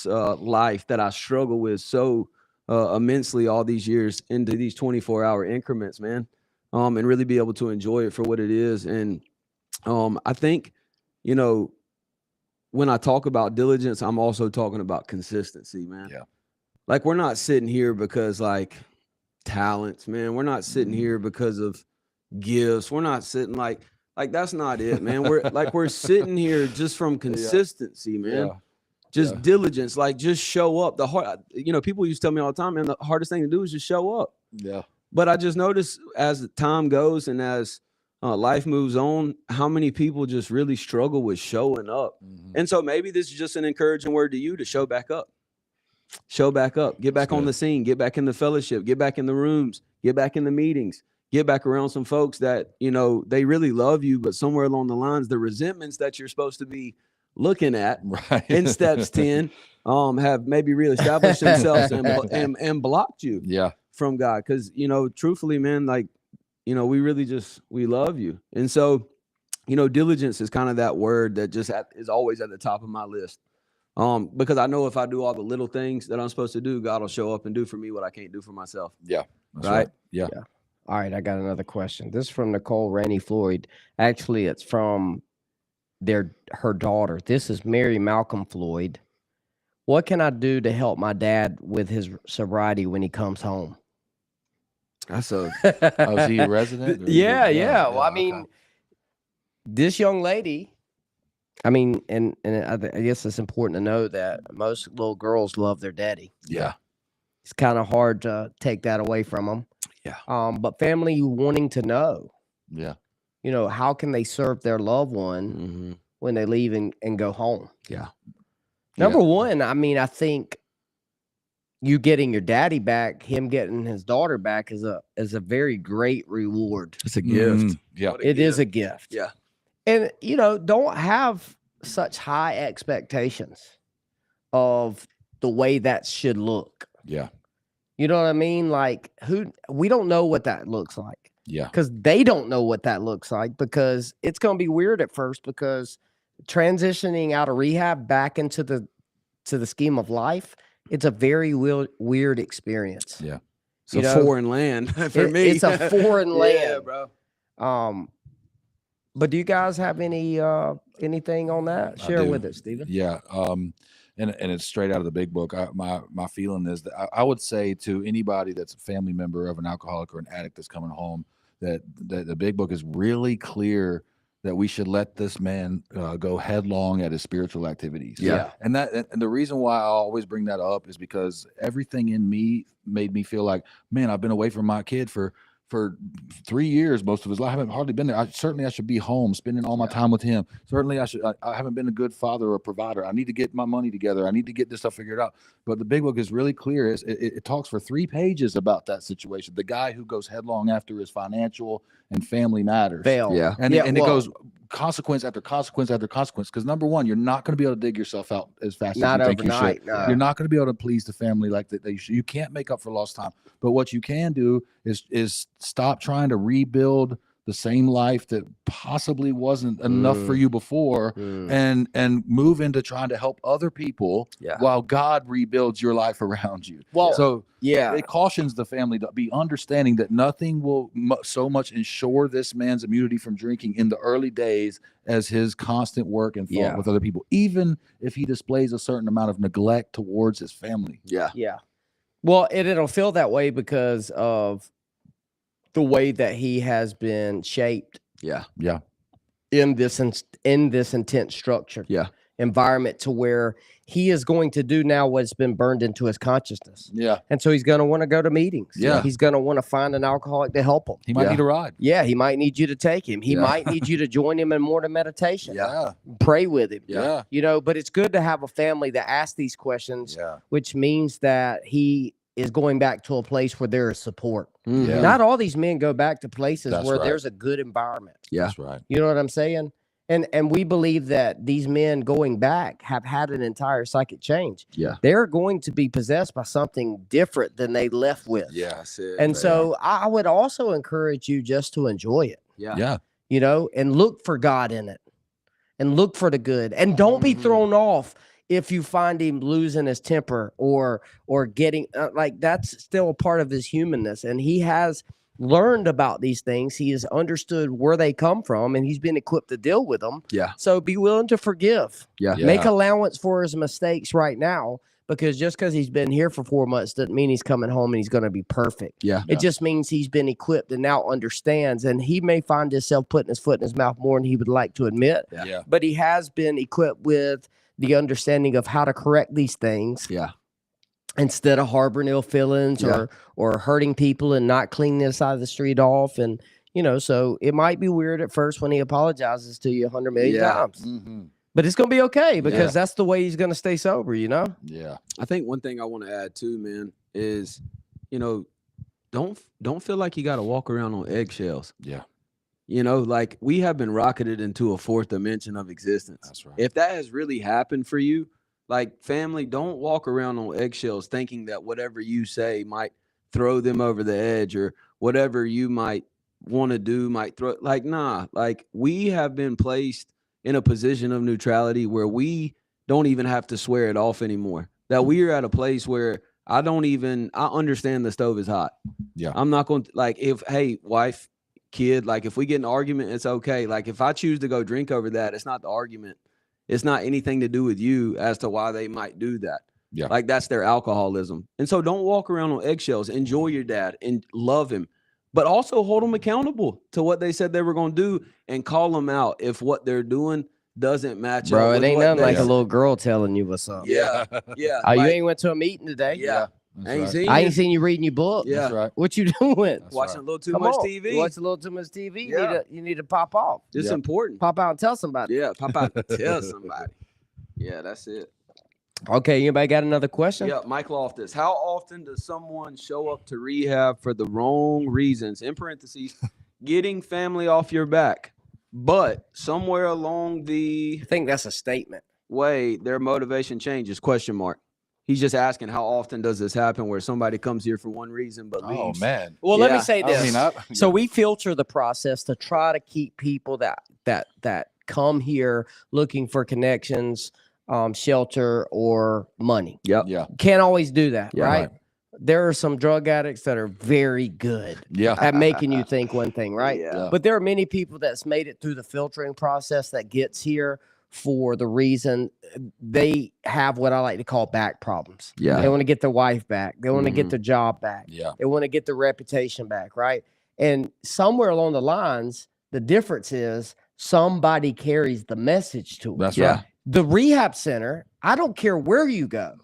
life that I struggle with so immensely all these years into these 24-hour increments, man. And really be able to enjoy it for what it is. And I think, you know, when I talk about diligence, I'm also talking about consistency, man. Yeah. Like, we're not sitting here because, like, talents, man. We're not sitting here because of gifts. We're not sitting like that's not it, man. We're sitting here just from consistency, man. Yeah. Just diligence, like, just show up. The hard, you know, people used to tell me all the time, man, the hardest thing to do is just show up. Yeah. But I just noticed as the time goes and as life moves on, how many people just really struggle with showing up. Mhm. And so maybe this is just an encouraging word to you to show back up. Show back up. Get back on the scene. Get back in the fellowship. Get back in the rooms. Get back in the meetings. Get back around some folks that, you know, they really love you, but somewhere along the lines, the resentments that you're supposed to be looking at Right. in steps 10 have maybe reestablished themselves and blocked you Yeah. from God. Because, you know, truthfully, man, like, you know, we really just, we love you. And so, you know, diligence is kind of that word that just is always at the top of my list. Because I know if I do all the little things that I'm supposed to do, God will show up and do for me what I can't do for myself. Yeah. That's Right? Yeah. All right, I got another question. This is from Nicole Rainey Floyd. Actually, it's from her daughter. This is Mary Malcolm Floyd. What can I do to help my dad with his sobriety when he comes home? That's a Oh, is he a resident? or- Yeah. Well, I okay. mean, this young lady, I mean, and I guess it's important to know that most little girls love their daddy. Yeah. It's kind of hard to take that away from them. Yeah. But family wanting to know, Yeah. you know, how can they serve their loved one mm-hmm. when they leave and go home? Yeah. Number one, I mean, I think you getting your daddy back, him getting his daughter back is a very great reward. It's a gift. Mhm. Yeah. It is a gift. Yeah. And, you know, don't have such high expectations of the way that should look. Yeah. You know what I mean? Like, we don't know what that looks like. Yeah. Because they don't know what that looks like, because it's going to be weird at first, because transitioning out of rehab back into the scheme of life, it's a very weird experience. Yeah. It's a foreign land for me. It's a foreign land. Yeah, bro. But do you guys have anything on that? I Share do. with us, Stephen. Yeah. And it's straight out of the big book. My feeling is that I would say to anybody that's a family member of an alcoholic or an addict that's coming home, that the big book is really clear that we should let this man go headlong at his spiritual activities. Yeah. And the reason why I always bring that up is because everything in me made me feel like, man, I've been away from my kid for for 3 years, most of his life. I haven't hardly been there. I should be home, spending all my time with him. Certainly I haven't been a good father or provider. I need to get my money together. I need to get this stuff figured out. But the big book is really clear. It talks for 3 pages about that situation. The guy who goes headlong after his financial and family matters. Fail. Yeah. And it goes consequence after consequence after consequence. Because number one, you're not going to be able to dig yourself out as fast Not as you think you overnight. should. No. You're not going to be able to please the family like that. You can't make up for lost time. But what you can do is stop trying to rebuild the same life that possibly wasn't enough for you before, and move into trying to help other people while God rebuilds your life around you. Well, so yeah. it cautions the family to be understanding that nothing will so much ensure this man's immunity from drinking in the early days as his constant work and thought with other people, even if he displays a certain amount of neglect towards his family. Yeah. Yeah. Well, it'll feel that way because of the way that he has been shaped Yeah. Yeah. in this intense structure environment, to where he is going to do now what's been burned into his consciousness. Yeah. And so he's going to want to go to meetings. Yeah. He's going to want to find an alcoholic to help him. He might need a ride. Yeah. He might need you to take him. He might need you to join him in morning meditation. Yeah. Pray with him. Yeah. You know, but it's good to have a family that asks these questions, Yeah. which means that he is going back to a place where there is support. Yeah. Not all these men go back to places That's where right. there's a good environment. Yeah. That's right. You know what I'm saying? And we believe that these men going back have had an entire psychic change. Yeah. They're going to be possessed by something different than they left with. Yeah. That's it. And so I would also encourage you just to enjoy it, Yeah. Yeah. you know, and look for God in it and look for the good. And don't be thrown off if you find him losing his temper or getting like, that's still a part of his humanness. And he has learned about these things. He has understood where they come from, and he's been equipped to deal with them. Yeah. So be willing to forgive. Yeah. Make allowance for his mistakes right now, because just because he's been here for 4 months doesn't mean he's coming home and he's going to be perfect. Yeah. It just means he's been equipped and now understands, and he may find himself putting his foot in his mouth more than he would like to admit. Yeah. But he has been equipped with the understanding of how to correct these things. Yeah. Instead of harboring ill feelings or hurting people and not cleaning this side of the street off. And, you know, so it might be weird at first when he apologizes to you 100 million times, but it's going to be okay, because that's the way he's going to stay sober, you know? Yeah. I think one thing I want to add too, man, is, you know, don't feel like you got to walk around on eggshells. Yeah. You know, like, we have been rocketed into a 4th dimension of existence. That's right. If that has really happened for you, like, family, don't walk around on eggshells thinking that whatever you say might throw them over the edge, or whatever you might want to do might throw. Like, nah, like, we have been placed in a position of neutrality where we don't even have to swear it off anymore. That we are at a place where I understand the stove is hot. Yeah. I'm not going to, like, hey, wife, kid, like, if we get an argument, it's okay. Like, if I choose to go drink over that, it's not the argument. It's not anything to do with you as to why they might do that. Yeah. Like, that's their alcoholism. And so don't walk around on eggshells. Enjoy your dad and love him, but also hold them accountable to what they said they were going to do, and call them out if what they're doing doesn't match up. Bro, it with ain't what nothing they like a said. little girl telling you what's up. Yeah. Yeah. Oh, you like, ain't went to a meeting today? yeah. That's Ain't right. seen I you. ain't seen you reading your book. Yeah. That's right. What you doing? That's Watching right. a little too Come much on. TV. You watch a little too much TV. Yeah. You need to pop off. It's Yeah. important. Pop out and tell somebody. Yeah. Pop out and tell somebody. Yeah, that's it. Okay, anybody got another question? Yeah, Mike Loftus. How often does someone show up to rehab for the wrong reasons? In parentheses, getting family off your back, but somewhere along the I think that's a statement. way, their motivation changes? Question mark. He's just asking, how often does this happen where somebody comes here for one reason but Oh leaves? man. Well, let me Yeah. say this. I mean, So we filter the process to try to keep people that come here looking for connections, shelter, or money. Yep. yeah. Can't always do that, Yeah. right? There are some drug addicts that are very good Yeah. at making you think one thing, right? Yeah. But there are many people that's made it through the filtering process that gets here for the reason they have what I like to call back problems. Yeah. They want to get their wife back. They want to get Mhm. their job back. Yeah. They want to get their reputation back, right? And somewhere along the lines, the difference is somebody carries the message to them. That's Yeah. right. The rehab center, I don't care where you go.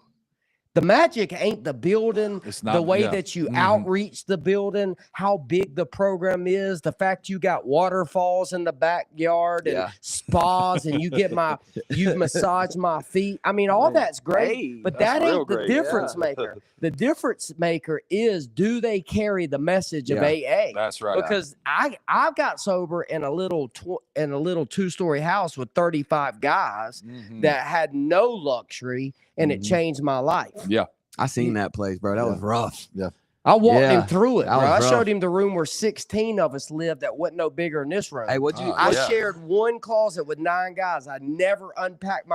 The magic ain't the building, It's the not way yeah. that you Mhm. outreach the building, how big the program is, the fact you got waterfalls in the backyard and Yeah. spas, and you've massaged my feet. I mean, all that's great, Hey, but that's that real ain't the great. difference Yeah. maker. The difference maker is, do they carry the message of Yeah. AA? That's right. Because I've got sober in a little 2-story house with 35 guys Mhm. that had no luxury, and it Mhm. changed my life. Yeah. I seen that place, bro. That was rough. I walked him Yeah, through it, that bro. I was showed rough. him the room where 16 of us lived that wasn't no bigger than this room. Hey, what'd you? I yeah. shared one closet with 9 guys. I never unpacked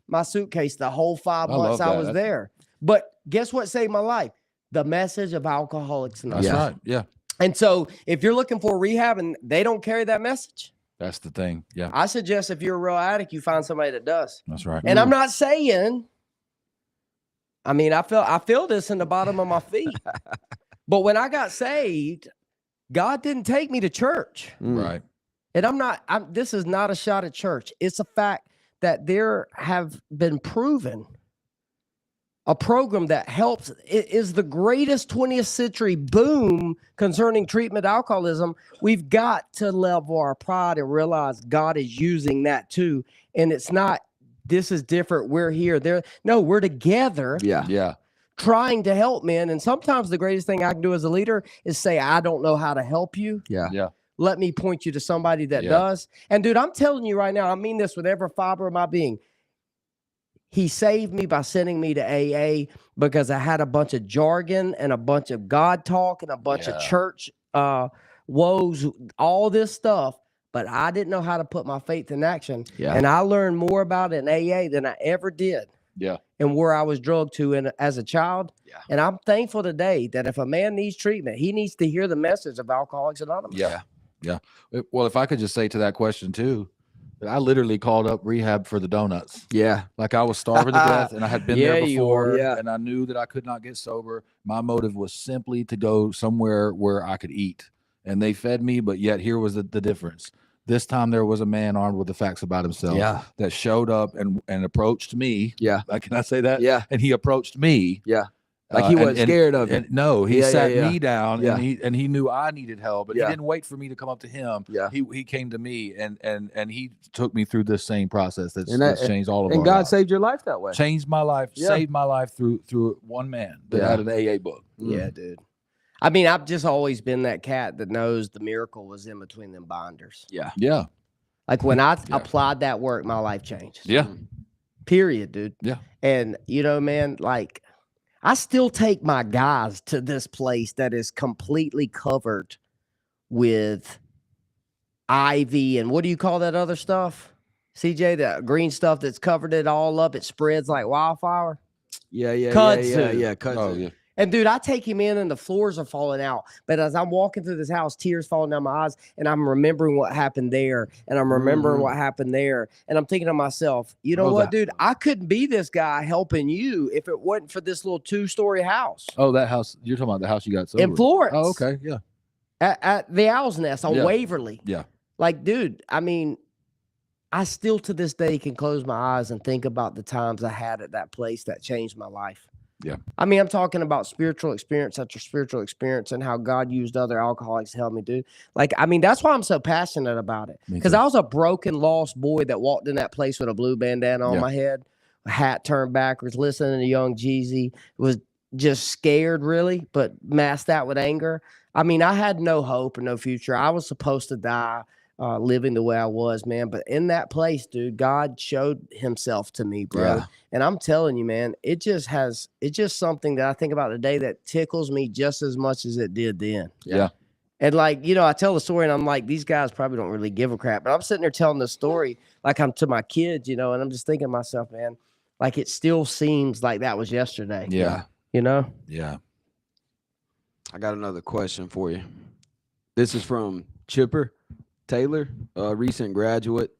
my suitcase the whole 5 I months love I that. was That's- there. But guess what saved my life? The message of Alcoholics That's Anonymous. right. Yeah. And so if you're looking for rehab and they don't carry that message, That's the thing. Yeah. I suggest if you're a real addict, you find somebody that does. That's right. And I'm not saying, I mean, I feel this in the bottom of my feet. But when I got saved, God didn't take me to church. Right. And this is not a shot at church. It's a fact that there have been proven a program that helps. It is the greatest 20th century boom concerning treatment alcoholism. We've got to level our pride and realize God is using that too. And it's not, this is different, we're here, there. No, we're together Yeah. Yeah. trying to help men. And sometimes the greatest thing I can do as a leader is say, I don't know how to help you. Yeah. Yeah. Let me point you to somebody that Yeah. does. And dude, I'm telling you right now, I mean this with every fiber of my being. He saved me by sending me to AA because I had a bunch of jargon and a bunch of God talk and a bunch of Yeah. church woes, all this stuff. But I didn't know how to put my faith in action. Yeah. And I learned more about it in AA than I ever did. Yeah. And where I was drugged to as a child. Yeah. And I'm thankful today that if a man needs treatment, he needs to hear the message of Alcoholics Anonymous. Yeah. Yeah. Well, if I could just say to that question too, that I literally called up rehab for the donuts. Yeah. Like I was starving to death and I had been Yeah, there you before were. Yeah. and I knew that I could not get sober. My motive was simply to go somewhere where I could eat, and they fed me. But yet here was the difference. This time there was a man armed with the facts about himself Yeah. that showed up and approached me. Yeah. Like, can I say that? Yeah. And he approached me. Yeah. Like he wasn't scared of it. And no, he Yeah, sat yeah. me down Yeah. and he knew I needed help, but Yeah. he didn't wait for me to come up to him. Yeah. He came to me and he took me through this same process that's And that- changed all of And our God lives. saved your life that way. Changed my life, Yeah. saved my life through one man that Yeah. had an AA book. Yeah, dude. I mean, I've just always been that cat that knows the miracle was in between them binders. Yeah. Yeah. Like when I Yeah. applied that work, my life changed. Yeah. Period, dude. Yeah. And you know, man, like I still take my guys to this place that is completely covered with ivy and what do you call that other stuff? CJ, that green stuff that's covered it all up. It spreads like wildfire. Yeah. Yeah. Kudzu. Yeah. Kudzu. Oh yeah. And dude, I take him in and the floors are falling out. But as I'm walking through this house, tears falling down my eyes, and I'm remembering what happened there, and I'm remembering Mhm. what happened there. And I'm thinking to myself, you know Oh, what, that- dude? I couldn't be this guy helping you if it wasn't for this little 2-story house Oh, that house you're talking about, the house you got sober. in Florence. Oh, okay. Yeah. At the Owl's Nest on Yeah. Waverly. Yeah. Like, dude, I mean, I still to this day can close my eyes and think about the times I had at that place that changed my life. Yeah. I mean, I'm talking about spiritual experience after spiritual experience and how God used other alcoholics to help me, dude. Like, I mean, that's why I'm so passionate about it. Me Because too. I was a broken, lost boy that walked in that place with a blue bandana on Yeah. my head, a hat turned backwards, listening to Young Jeezy, was just scared, really, but masked out with anger. I mean, I had no hope and no future. I was supposed to die living the way I was, man. But in that place, dude, God showed himself to me, bro. Yeah. And I'm telling you, man, it's just something that I think about today that tickles me just as much as it did then. Yeah. And like, you know, I tell the story and I'm like, these guys probably don't really give a crap. But I'm sitting there telling the story like I'm to my kids, you know, and I'm just thinking to myself, man, like it still seems like that was yesterday. Yeah. You know? Yeah. I got another question for you. This is from Chipper Taylor, a recent graduate.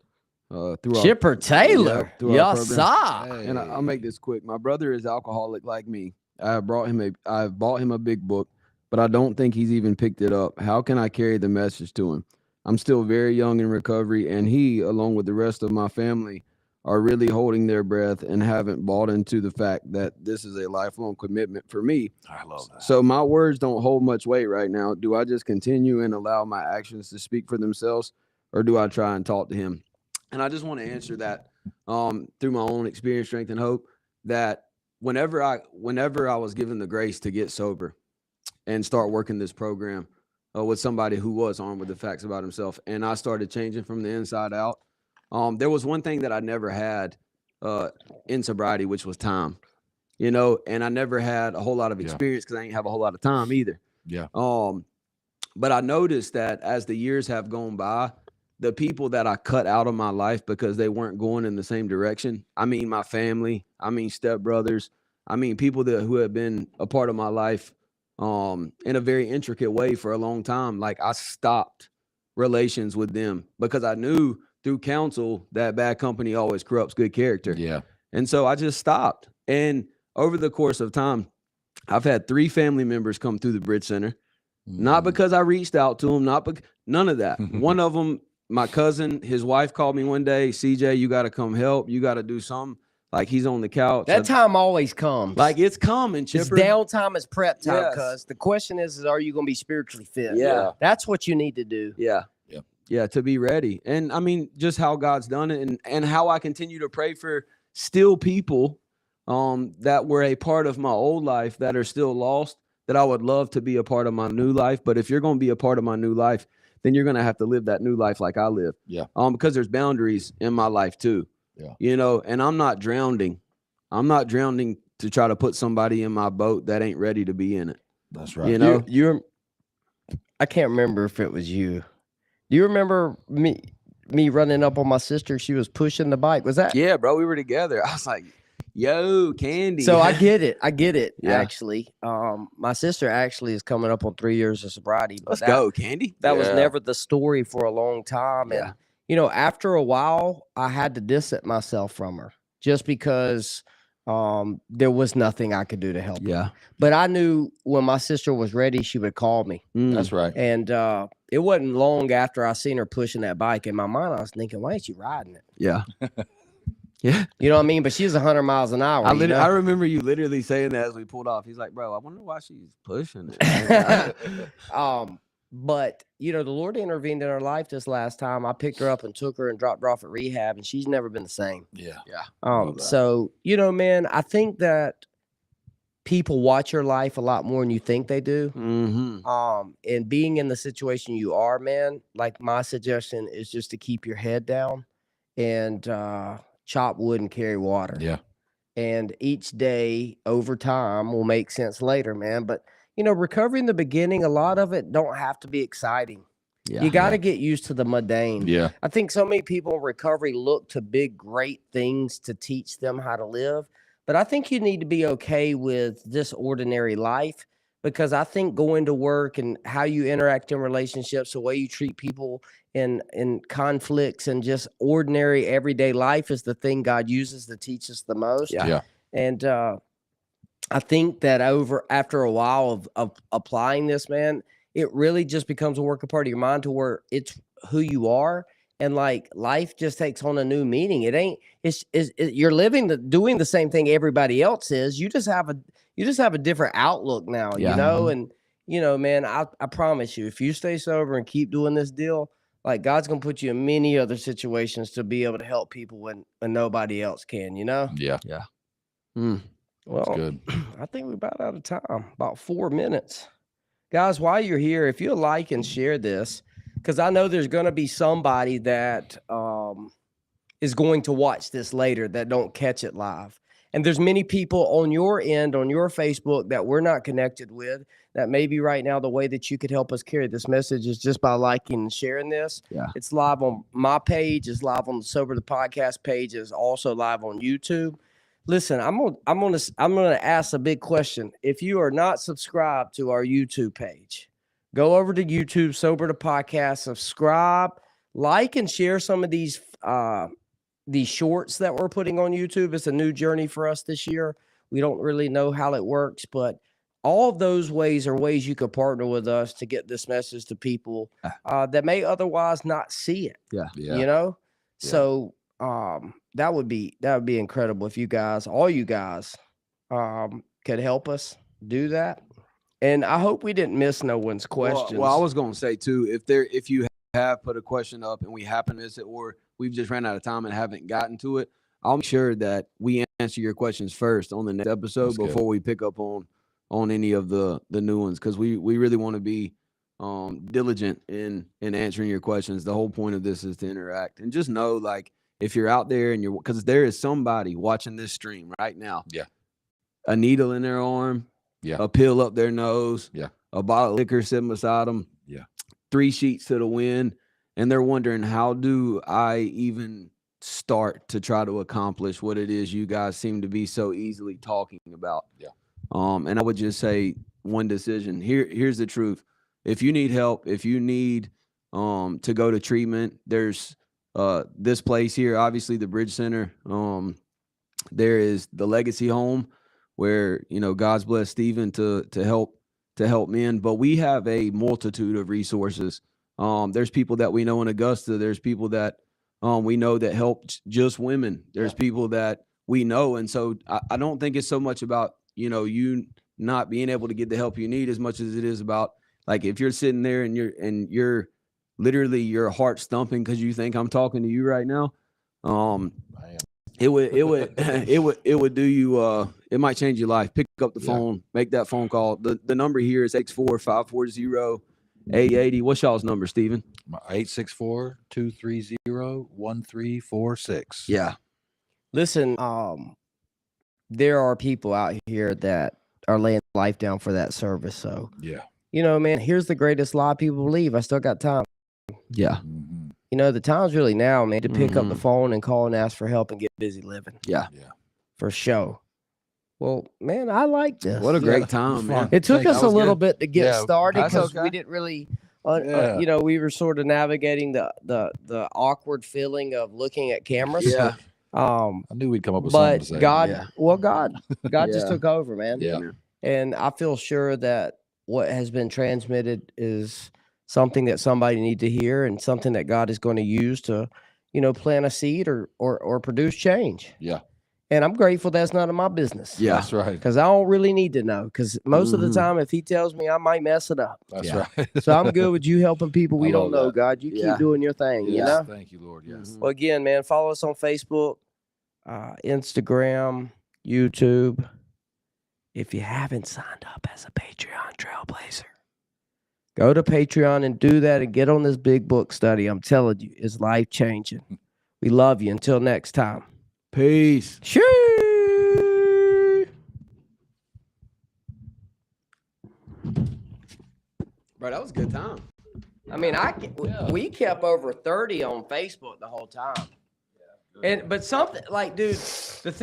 Through Chipper Taylor. through our Yes, program. sir. And I'll make this quick. My brother is alcoholic like me. I've bought him a big book, but I don't think he's even picked it up. How can I carry the message to him? I'm still very young in recovery, and he, along with the rest of my family, are really holding their breath and haven't bought into the fact that this is a lifelong commitment for me. I love that. So my words don't hold much weight right now. Do I just continue and allow my actions to speak for themselves, or do I try and talk to him? And I just want to answer that through my own experience, strength, and hope, that whenever I was given the grace to get sober and start working this program with somebody who was armed with the facts about himself, and I started changing from the inside out, there was one thing that I never had in sobriety, which was time, you know, and I never had a whole lot of experience because I didn't have a whole lot of time either. Yeah. But I noticed that as the years have gone by, the people that I cut out of my life because they weren't going in the same direction, I mean my family, I mean stepbrothers, I mean people who have been a part of my life in a very intricate way for a long time. Like, I stopped relations with them because I knew through counsel that bad company always corrupts good character. Yeah. And so I just stopped. And over the course of time, I've had 3 family members come through the Bridge Center. Not because I reached out to them, none of that. One of them, my cousin, his wife called me one day, CJ, you got to come help. You got to do something. Like, he's on the couch. That time always comes. Like, it's coming, Chipper. It's downtime, it's prep time, Yes. cuz. The question is are you going to be spiritually fit? Yeah. That's what you need to do. Yeah. Yep. Yeah, to be ready. And I mean, just how God's done it, and how I continue to pray for still people that were a part of my old life that are still lost, that I would love to be a part of my new life. But if you're going to be a part of my new life, then you're going to have to live that new life like I live. Yeah. Because there's boundaries in my life too. Yeah. You know, and I'm not drowning. I'm not drowning to try to put somebody in my boat that ain't ready to be in it. That's right. You know, You're I can't remember if it was you. Do you remember me running up on my sister? She was pushing the bike. Was that? yeah, bro, we were together. I was like, yo, Candy. So I get it. Yeah. Actually. My sister actually is coming up on 3 years of sobriety. But Let's go, Candy. That was Yeah. never the story for a long time. Yeah. And, you know, after a while, I had to distance myself from her just because there was nothing I could do to help her. Yeah. But I knew when my sister was ready, she would call me. That's right. And it wasn't long after I seen her pushing that bike. In my mind, I was thinking, why ain't she riding it? Yeah. Yeah. You know what I mean? But she's 100 miles an hour. I remember you literally saying that as we pulled off. He's like, bro, I wonder why she's pushing it. But, you know, the Lord intervened in her life this last time. I picked her up and took her and dropped her off at rehab, and she's never been the same. Yeah. Yeah. So, you know, man, I think that people watch your life a lot more than you think they do. Mm-hmm. And being in the situation you are, man, like my suggestion is just to keep your head down and chop wood and carry water. Yeah. And each day over time will make sense later, man. But, you know, recovery in the beginning, a lot of it don't have to be exciting. Yeah. You got to get used to the mundane. Yeah. I think so many people in recovery look to big, great things to teach them how to live. But I think you need to be okay with this ordinary life, because I think going to work and how you interact in relationships, the way you treat people in conflicts and just ordinary everyday life is the thing God uses to teach us the most. Yeah. Yeah. And I think that after a while of applying this, man, it really just becomes a working part of your mind to where it's who you are. And like life just takes on a new meaning. You're doing the same thing everybody else is. You just have a different outlook now, Yeah. you know? And, you know, man, I promise you, if you stay sober and keep doing this deal, like God's going to put you in many other situations to be able to help people when nobody else can, you know? Yeah. Mm. Well, That's good. I think we're about out of time, about 4 minutes. Guys, while you're here, if you'll like and share this, because I know there's going to be somebody that is going to watch this later that don't catch it live. And there's many people on your end, on your Facebook, that we're not connected with, that maybe right now the way that you could help us carry this message is just by liking and sharing this. Yeah. It's live on my page, it's live on the Sober the Podcast page, it's also live on YouTube. Listen, I'm gonna ask a big question. If you are not subscribed to our YouTube page, go over to YouTube, Sober the Podcast, subscribe, like, and share some of these shorts that we're putting on YouTube. It's a new journey for us this year. We don't really know how it works, but all of those ways are ways you could partner with us to get this message to people that may otherwise not see it. Yeah. Yeah. You know? Yeah. So that would be incredible if you guys, all you guys, could help us do that. And I hope we didn't miss no one's questions. Well, I was going to say too, if you have put a question up and we happen to miss it, or we've just ran out of time and haven't gotten to it, I'll make sure that we answer your questions first on the next episode before we pick up on any of the new ones, because we really want to be diligent in answering your questions. The whole point of this is to interact, and just know, like, if you're out there and because there is somebody watching this stream right now. Yeah. A needle in their arm. Yeah. A pill up their nose. Yeah. A bottle of liquor sitting beside them. Yeah. 3 sheets to the wind. And they're wondering, how do I even start to try to accomplish what it is you guys seem to be so easily talking about? Yeah. And I would just say one decision. Here's the truth. If you need help, if you need to go to treatment, there's this place here, obviously the Bridge Center. There is the Legacy Home, where, you know, God's blessed Stephen to help men, but we have a multitude of resources. There's people that we know in Augusta. There's people that we know that help just women. There's people that we know. And so I don't think it's so much about, you know, you not being able to get the help you need, as much as it is about, like, if you're sitting there and you're literally your heart thumping because you think I'm talking to you right now. It would do you, it might change your life. Pick up the phone, make that phone call. The number here is 864-540-880. What's y'all's number, Stephen? 864-230-1346. Yeah. Listen, there are people out here that are laying life down for that service. So, yeah, you know, man, here's the greatest lie people believe: I still got time. Yeah. Mm-hmm. You know, the time's really now, man, to pick up the phone and call and ask for help and get busy living. Yeah. Yeah. For sure. Well, man, I like this. What a great time, man. It took us a little bit to get started, That's because okay. we didn't really, you know, we were sort of navigating the awkward feeling of looking at cameras. Yeah. I knew we'd come up with something to say. God, God just took over, man. Yeah. And I feel sure that what has been transmitted is something that somebody need to hear, and something that God is going to use to, you know, plant a seed or produce change. Yeah. And I'm grateful that's none of my business. Yeah. That's right. Because I don't really need to know. Because most of the time, if he tells me, I might mess it up. That's right. So I'm good with you helping people we I don't love know, that. God. You keep doing your thing, you Yes, know? thank you, Lord. Yes. Well, again, man, follow us on Facebook, Instagram, YouTube. If you haven't signed up as a Patreon Trailblazer, go to Patreon and do that and get on this big book study. I'm telling you, it's life-changing. We love you. Until next time. Peace. Shoo! Bro, that was a good time. I mean, we kept over 30 on Facebook the whole time. But something like, dude, the thing